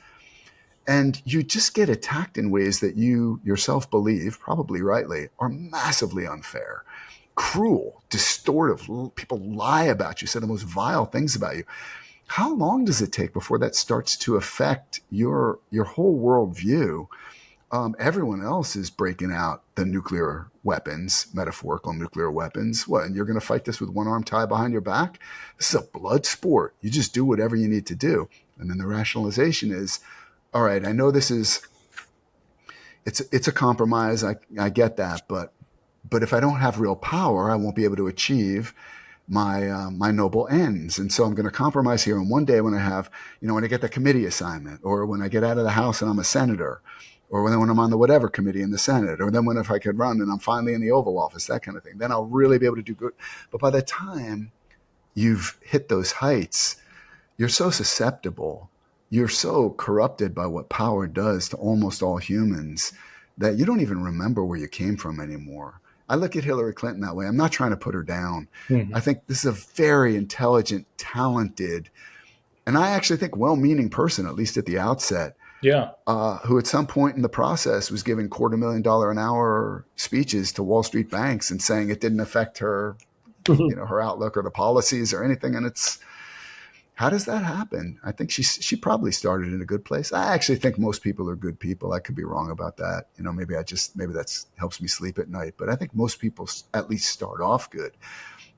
And you just get attacked in ways that you yourself believe, probably rightly, are massively unfair, cruel, distortive. People lie about you, say the most vile things about you. How long does it take before that starts to affect your whole worldview? Everyone else is breaking out the nuclear weapons, metaphorical nuclear weapons. What, and you're going to fight this with one arm tied behind your back? This is a blood sport. You just do whatever you need to do. And then the rationalization is, all right, I know it's a compromise. I get that. But if I don't have real power, I won't be able to achieve my noble ends. And so I'm going to compromise here. And one day when when I get the committee assignment, or when I get out of the House and I'm a senator, or when I'm on the whatever committee in the Senate, or then if I could run and I'm finally in the Oval Office, that kind of thing, then I'll really be able to do good. But by the time you've hit those heights, you're so susceptible, you're so corrupted by what power does to almost all humans that you don't even remember where you came from anymore. I look at Hillary Clinton that way. I'm not trying to put her down. Mm-hmm. I think this is a very intelligent, talented, and I actually think well-meaning person, at least at the outset.
Yeah.
Who at some point in the process was giving $250,000 an hour speeches to Wall Street banks and saying it didn't affect her, her outlook or the policies or anything. And how does that happen? I think she probably started in a good place. I actually think most people are good people. I could be wrong about that. Maybe that helps me sleep at night. But I think most people at least start off good.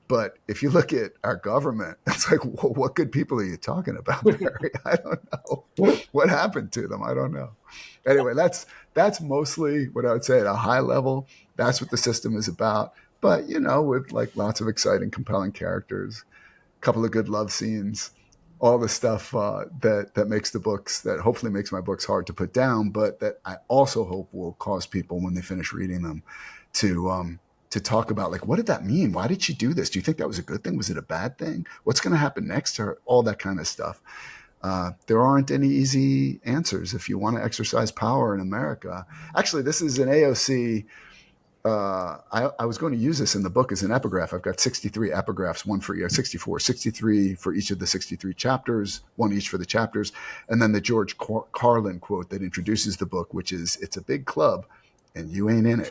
But if you look at our government, it's like, well, what good people are you talking about, Barry? I don't know. What happened to them? I don't know. Anyway, that's mostly what I would say at a high level. That's what the system is about. But, with like lots of exciting, compelling characters, a couple of good love scenes, all the stuff that makes the books, that hopefully makes my books hard to put down, but that I also hope will cause people when they finish reading them to talk about, like, what did that mean? Why did she do this? Do you think that was a good thing? Was it a bad thing? What's going to happen next to her? All that kind of stuff. There aren't any easy answers if you want to exercise power in America. Actually, this is an AOC. I was going to use this in the book as an epigraph. I've got 63 epigraphs, one for 63 for each of the 63 chapters, one each for the chapters. And then the George Carlin quote that introduces the book, which is, "It's a big club and you ain't in it."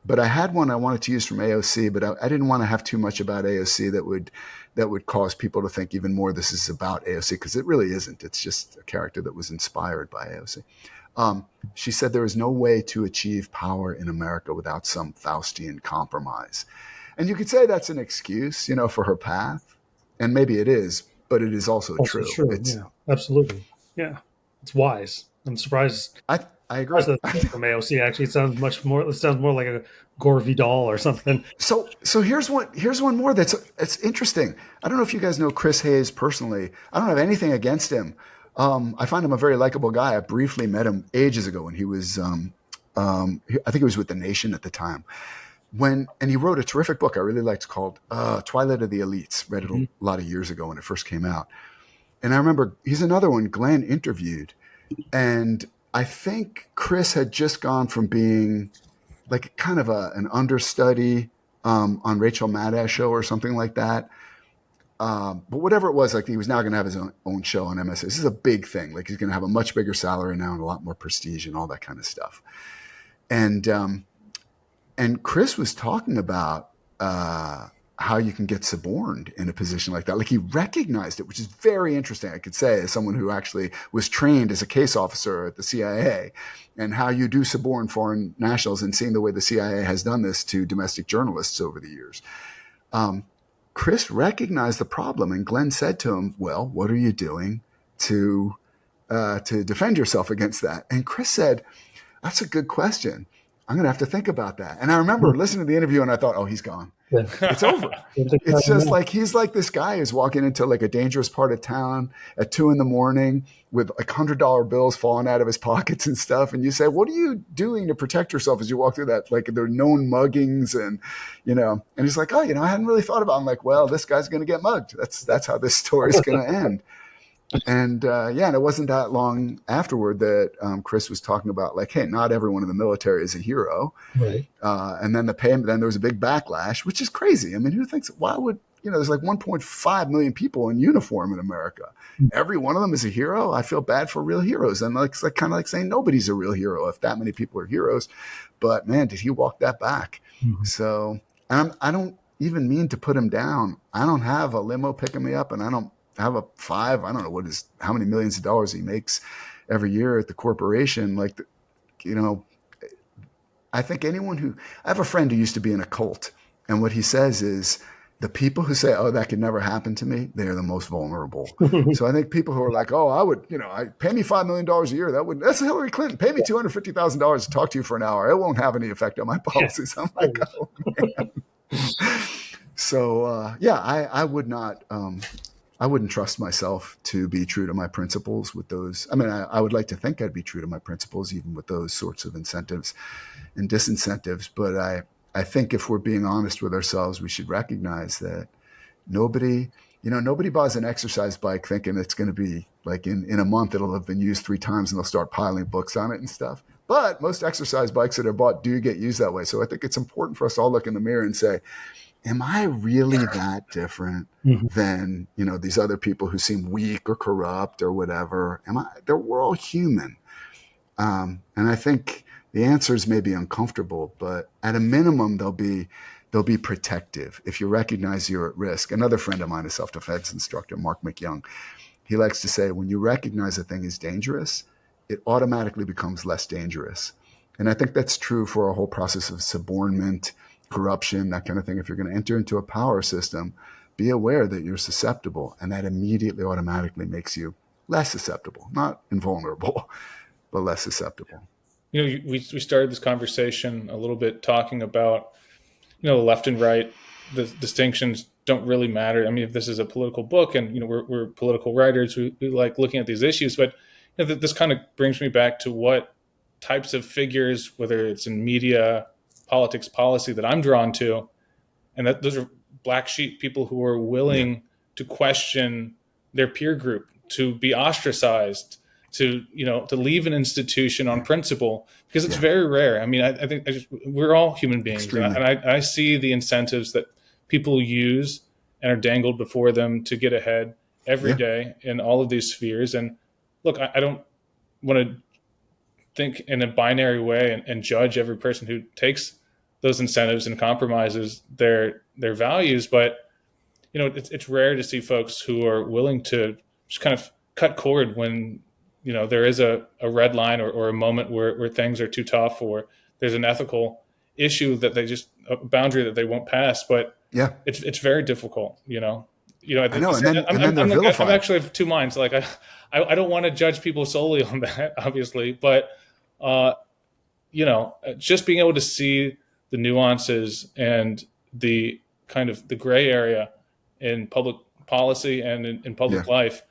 But I had one I wanted to use from AOC, but I didn't want to have too much about AOC that would cause people to think even more this is about AOC, because it really isn't. It's just a character that was inspired by AOC. She said there is no way to achieve power in America without some Faustian compromise. And you could say that's an excuse, for her path. And maybe it is, but it is also true.
Yeah, absolutely. Yeah, it's wise. I'm surprised.
I agree.
From AOC, actually, it sounds more like a Gore Vidal or something.
So here's one more it's interesting. I don't know if you guys know Chris Hayes personally. I don't have anything against him. I find him a very likable guy. I briefly met him ages ago when he was, I think he was with The Nation at the time. And he wrote a terrific book I really liked called Twilight of the Elites. Read it a lot of years ago when it first came out. And I remember he's another one Glenn interviewed. And I think Chris had just gone from being like kind of an understudy on Rachel Maddow's show or something like that. But whatever it was, like, he was now going to have his own show on MSN. This is a big thing. Like, he's going to have a much bigger salary now and a lot more prestige and all that kind of stuff. And Chris was talking about how you can get suborned in a position like that. Like, he recognized it, which is very interesting, I could say, as someone who actually was trained as a case officer at the CIA, and how you do suborn foreign nationals, and seeing the way the CIA has done this to domestic journalists over the years. Chris recognized the problem, and Glenn said to him, "Well, what are you doing to defend yourself against that?" And Chris said, "That's a good question. I'm going to have to think about that." And I remember listening to the interview, and I thought, "Oh, he's gone. It's over." It's just like, he's like this guy who's walking into like a dangerous part of town at 2 a.m. with like $100 bills falling out of his pockets and stuff. And you say, "What are you doing to protect yourself as you walk through that?" Like, there are known muggings and he's like, "Oh, I hadn't really thought about it." I'm like, "Well, this guy's going to get mugged. That's how this story's going to end." And and it wasn't that long afterward that Chris was talking about, like, hey, not everyone in the military is a hero.
Right.
And then then there was a big backlash, which is crazy. I mean, who thinks, why would, there's like 1.5 million people in uniform in America. Every one of them is a hero. I feel bad for real heroes. And it's like kind of like saying nobody's a real hero if that many people are heroes. But man, did he walk that back? Mm-hmm. So I don't even mean to put him down. I don't have a limo picking me up, and I don't have I don't know how many millions of dollars he makes every year at the corporation. Like, I think I have a friend who used to be in a cult, and what he says is, the people who say, "Oh, that could never happen to me," they are the most vulnerable. So I think people who are like, "Oh, I would, pay me $5 million a year. That's Hillary Clinton. Pay me $250,000 to talk to you for an hour. It won't have any effect on my policies." I'm like, "Oh, man." So, I would not, I wouldn't trust myself to be true to my principles with those. I mean, I would like to think I'd be true to my principles, even with those sorts of incentives and disincentives. But I think if we're being honest with ourselves, we should recognize that nobody buys an exercise bike thinking it's going to be like in a month, it'll have been used 3 times and they'll start piling books on it and stuff. But most exercise bikes that are bought do get used that way. So I think it's important for us to all look in the mirror and say, am I really that different than, these other people who seem weak or corrupt or whatever? We're all human. And I think the answers may be uncomfortable, but at a minimum, they'll be protective if you recognize you're at risk. Another friend of mine, a self-defense instructor, Mark McYoung, he likes to say, when you recognize a thing is dangerous, it automatically becomes less dangerous. And I think that's true for a whole process of subornment, corruption, that kind of thing. If you're going to enter into a power system, be aware that you're susceptible, and that immediately automatically makes you less susceptible, not invulnerable, but less susceptible.
We started this conversation a little bit talking about, the left and right the distinctions don't really matter. I mean, if this is a political book, and we're political writers, we like looking at these issues, but this kind of brings me back to what types of figures, whether it's in media, politics, policy, that I'm drawn to, and that those are black sheep, people who are willing to question their peer group, to be ostracized, to leave an institution on principle, because it's very rare. I mean, I think we're all human beings, and I see the incentives that people use and are dangled before them to get ahead every day in all of these spheres. And look, I don't want to think in a binary way and judge every person who takes those incentives and compromises their values, but it's rare to see folks who are willing to just kind of cut cord when there is a red line or a moment where things are too tough, or there's an ethical issue that a boundary that they won't pass. But it's very difficult. I know,
and then they're vilified.
I'm actually of two minds. Like I don't want to judge people solely on that, obviously, but just being able to see the nuances and the kind of the gray area in public policy and in public life,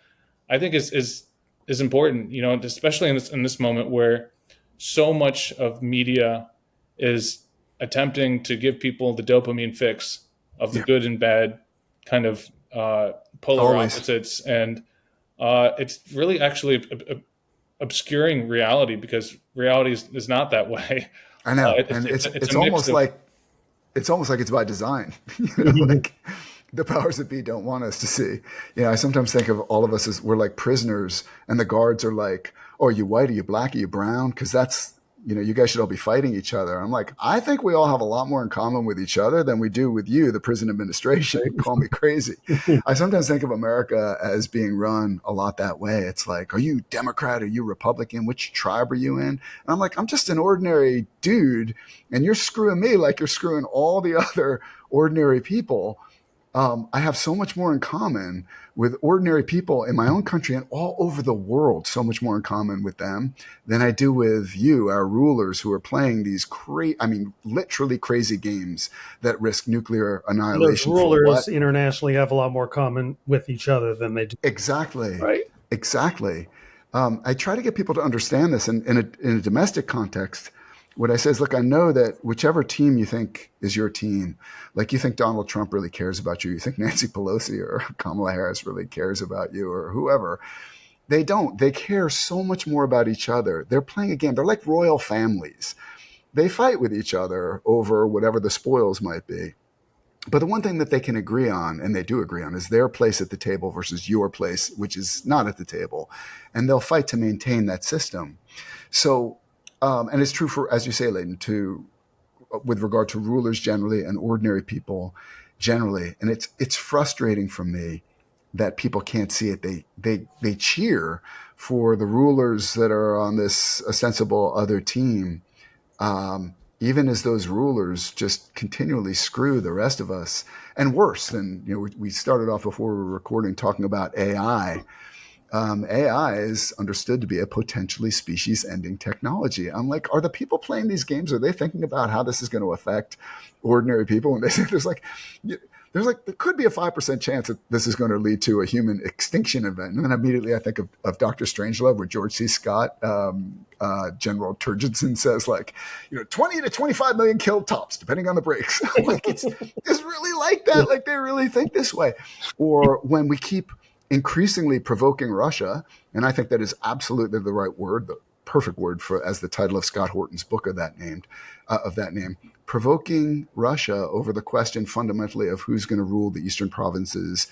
I think is important, especially in this moment where so much of media is attempting to give people the dopamine fix of the good and bad kind of polar opposites. And it's really actually obscuring reality, because reality is not that way.
I know. And it's almost like it's by design, like the powers that be don't want us to see. I sometimes think of all of us as we're like prisoners, and the guards are like, "Oh, are you white? Are you black? Are you brown?" Because that's, you guys should all be fighting each other. I'm like, I think we all have a lot more in common with each other than we do with you, the prison administration. Call me crazy. I sometimes think of America as being run a lot that way. It's like, are you Democrat? Are you Republican? Which tribe are you in? And I'm like, I'm just an ordinary dude, and you're screwing me like you're screwing all the other ordinary people. I have so much more in common with ordinary people in my own country and all over the world, so much more in common with them than I do with you, our rulers, who are playing these literally crazy games that risk nuclear annihilation.
Those rulers internationally have a lot more common with each other than they do.
Exactly.
Right.
Exactly. I try to get people to understand this in a domestic context. What I say is, look, I know that whichever team you think is your team, like you think Donald Trump really cares about you, you think Nancy Pelosi or Kamala Harris really cares about you, or whoever, they don't. They care so much more about each other. They're playing a game. They're like royal families. They fight with each other over whatever the spoils might be. But the one thing that they can agree on, and they do agree on, is their place at the table versus your place, which is not at the table. And they'll fight to maintain that system. So, and it's true for, as you say, Leighton, with regard to rulers generally and ordinary people generally. And it's frustrating for me that people can't see it. They cheer for the rulers that are on this ostensible other team, even as those rulers just continually screw the rest of us. And worse than, we started off before we were recording talking about AI. AI is understood to be a potentially species-ending technology. I'm like, are the people playing these games, are they thinking about how this is going to affect ordinary people? And they say there could be a 5% chance that this is going to lead to a human extinction event. And then immediately I think of Dr. Strangelove, where George C. Scott, General Turgidson says 20 to 25 million killed tops, depending on the breaks. Like it's really like that. Like they really think this way. Or when we keep increasingly provoking Russia, and I think that is absolutely the right word, the perfect word as the title of Scott Horton's book of that name, provoking Russia over the question fundamentally of who's going to rule the eastern provinces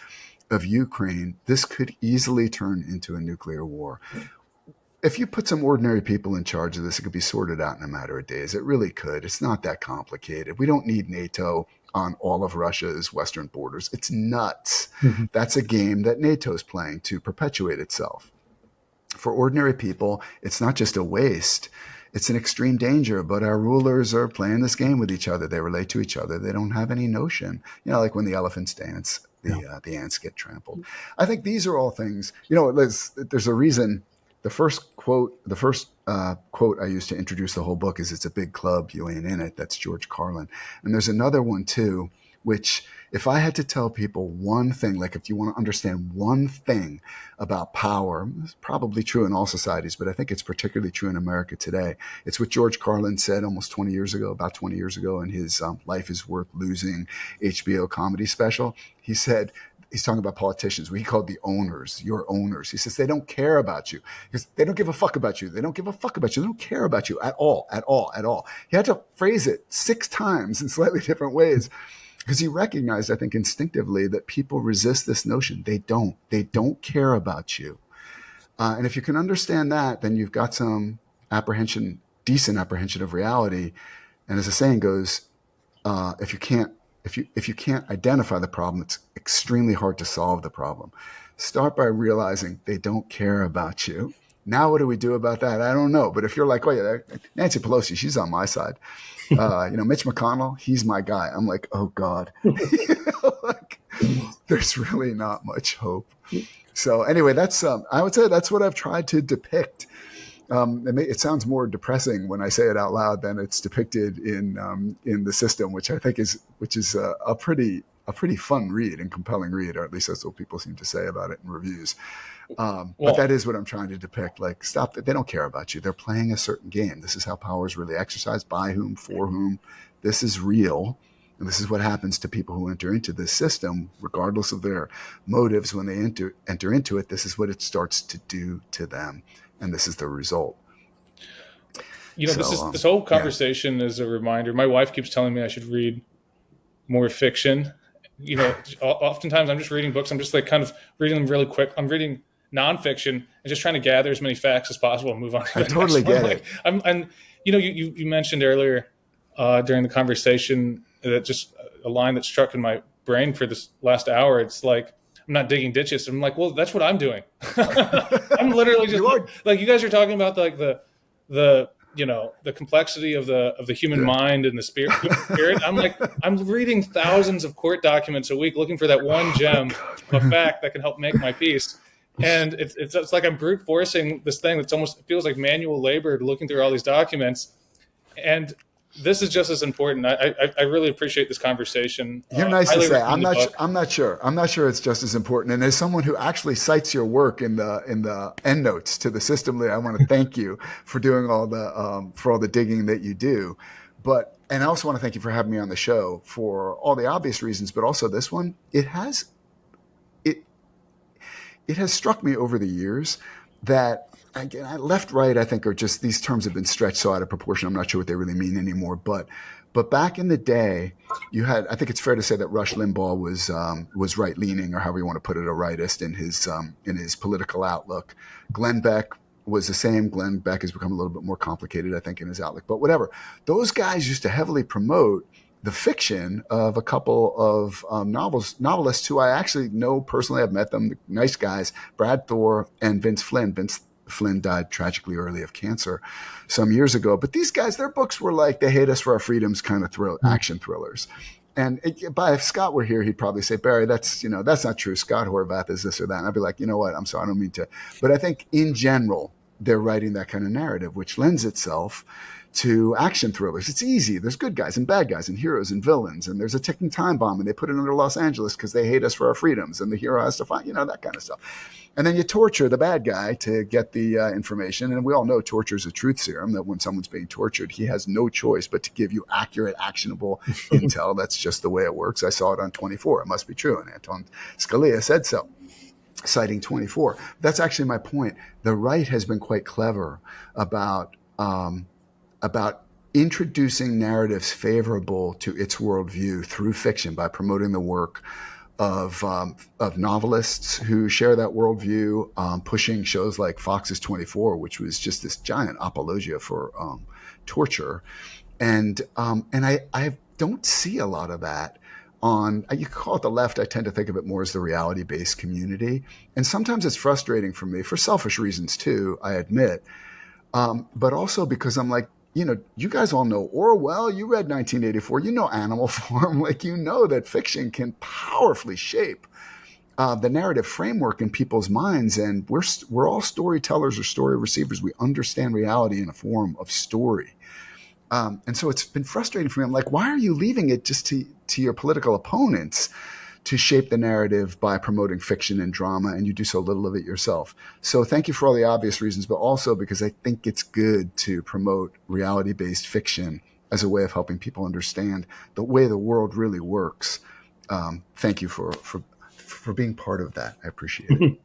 of Ukraine. This could easily turn into a nuclear war. If you put some ordinary people in charge of this, it could be sorted out in a matter of days. It really could. It's not that complicated. We don't need NATO on all of Russia's western borders. It's nuts. Mm-hmm. That's a game that NATO's playing to perpetuate itself. For ordinary people, it's not just a waste. It's an extreme danger, but our rulers are playing this game with each other. They relate to each other. They don't have any notion. Like when the elephants dance, the ants get trampled. I think these are all things, there's a reason. The first quote I used to introduce the whole book is, "It's a big club, you ain't in it." That's George Carlin. And there's another one too, which if I had to tell people one thing, like if you want to understand one thing about power, it's probably true in all societies, but I think it's particularly true in America today. It's what George Carlin said almost 20 years ago, about 20 years ago in his Life is Worth Losing HBO comedy special. He said, he's talking about politicians, what he called the owners, your owners. He says, they don't care about you because they don't give a fuck about you. They don't give a fuck about you. They don't care about you at all, at all, at all. He had to phrase it 6 times in slightly different ways because he recognized, I think, instinctively that people resist this notion. They don't care about you. And if you can understand that, then you've got some apprehension, decent apprehension of reality. And as the saying goes, if you can't identify the problem, it's extremely hard to solve the problem. Start by realizing they don't care about you. Now, what do we do about that? I don't know. But if you're like, oh yeah, Nancy Pelosi, she's on my side. Mitch McConnell, he's my guy. I'm like, oh God, like, there's really not much hope. So anyway, that's I would say that's what I've tried to depict. It sounds more depressing when I say it out loud than it's depicted in the system, which I think is a pretty fun read and compelling read, or at least that's what people seem to say about it in reviews. But that is what I'm trying to depict. Like, stop that. They don't care about you. They're playing a certain game. This is how power is really exercised, by whom, for whom. This is real. And this is what happens to people who enter into this system, regardless of their motives when they enter into it. This is what it starts to do to them. And this is the result.
This whole conversation is a reminder. My wife keeps telling me I should read more fiction. Oftentimes I'm just reading books. I'm just like kind of reading them really quick. I'm reading nonfiction and just trying to gather as many facts as possible and move on.
I totally get it.
You mentioned earlier during the conversation that just a line that struck in my brain for this last hour. It's like, I'm not digging ditches. I'm like, well, that's what I'm doing. I'm literally just like, you guys are talking about like the complexity of the human mind and the spirit. I'm like, I'm reading thousands of court documents a week looking for that one gem of fact that can help make my peace. And it's like I'm brute forcing this thing that's almost, it feels like manual labor looking through all these documents. And this is just as important. I really appreciate this conversation.
You're nice to say. I'm not sure. I'm not sure it's just as important. And as someone who actually cites your work in the endnotes to the system, I want to thank you for doing all the digging that you do. And I also want to thank you for having me on the show for all the obvious reasons, but also this one. It has struck me over the years that, again, left, right, I think, are just, these terms have been stretched so out of proportion. I'm not sure what they really mean anymore. But back in the day, you had, I think it's fair to say that Rush Limbaugh was right leaning, or however you want to put it, a rightist in his political outlook. Glenn Beck was the same. Glenn Beck has become a little bit more complicated, I think, in his outlook. But whatever, those guys used to heavily promote the fiction of a couple of novelists who I actually know personally. I've met them, nice guys, Brad Thor and Vince Flynn. Vince Flynn died tragically early of cancer some years ago. But these guys, their books were like They Hate Us for Our Freedoms kind of action thrillers. And if Scott were here, he'd probably say, Barry, that's not true. Scott Horvath is this or that. And I'd be like, you know what? I'm sorry, I don't mean to. But I think in general, they're writing that kind of narrative, which lends itself to action thrillers. It's easy. There's good guys and bad guys and heroes and villains. And there's a ticking time bomb, and they put it under Los Angeles because they hate us for our freedoms. And the hero has to find, that kind of stuff. And then you torture the bad guy to get the information. And we all know torture is a truth serum, that when someone's being tortured, he has no choice but to give you accurate, actionable intel. That's just the way it works. I saw it on 24. It must be true. And Anton Scalia said so, citing 24. That's actually my point. The right has been quite clever about introducing narratives favorable to its worldview through fiction by promoting the work of novelists who share that worldview, pushing shows like Fox's 24, which was just this giant apologia for torture, and I don't see a lot of that on, you could call it the left. I tend to think of it more as the reality-based community, and sometimes it's frustrating for me for selfish reasons too, I admit, but also because I'm like, you guys all know Orwell. You read 1984. You know Animal Farm. That fiction can powerfully shape the narrative framework in people's minds. And we're all storytellers or story receivers. We understand reality in a form of story. And so it's been frustrating for me. I'm like, why are you leaving it just to your political opponents to shape the narrative by promoting fiction and drama, and you do so little of it yourself? So thank you for all the obvious reasons, but also because I think it's good to promote reality-based fiction as a way of helping people understand the way the world really works. Thank you for being part of that. I appreciate it.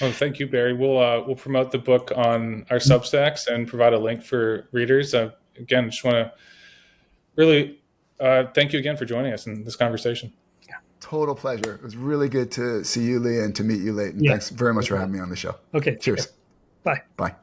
Oh, thank you, Barry. We'll promote the book on our Substacks and provide a link for readers. Again, just want to really thank you again for joining us in this conversation.
Total pleasure. It was really good to see you, Leah, and to meet you, Leighton.
Yeah.
Thanks very much for having me on the show.
Okay.
Cheers.
Bye.
Bye.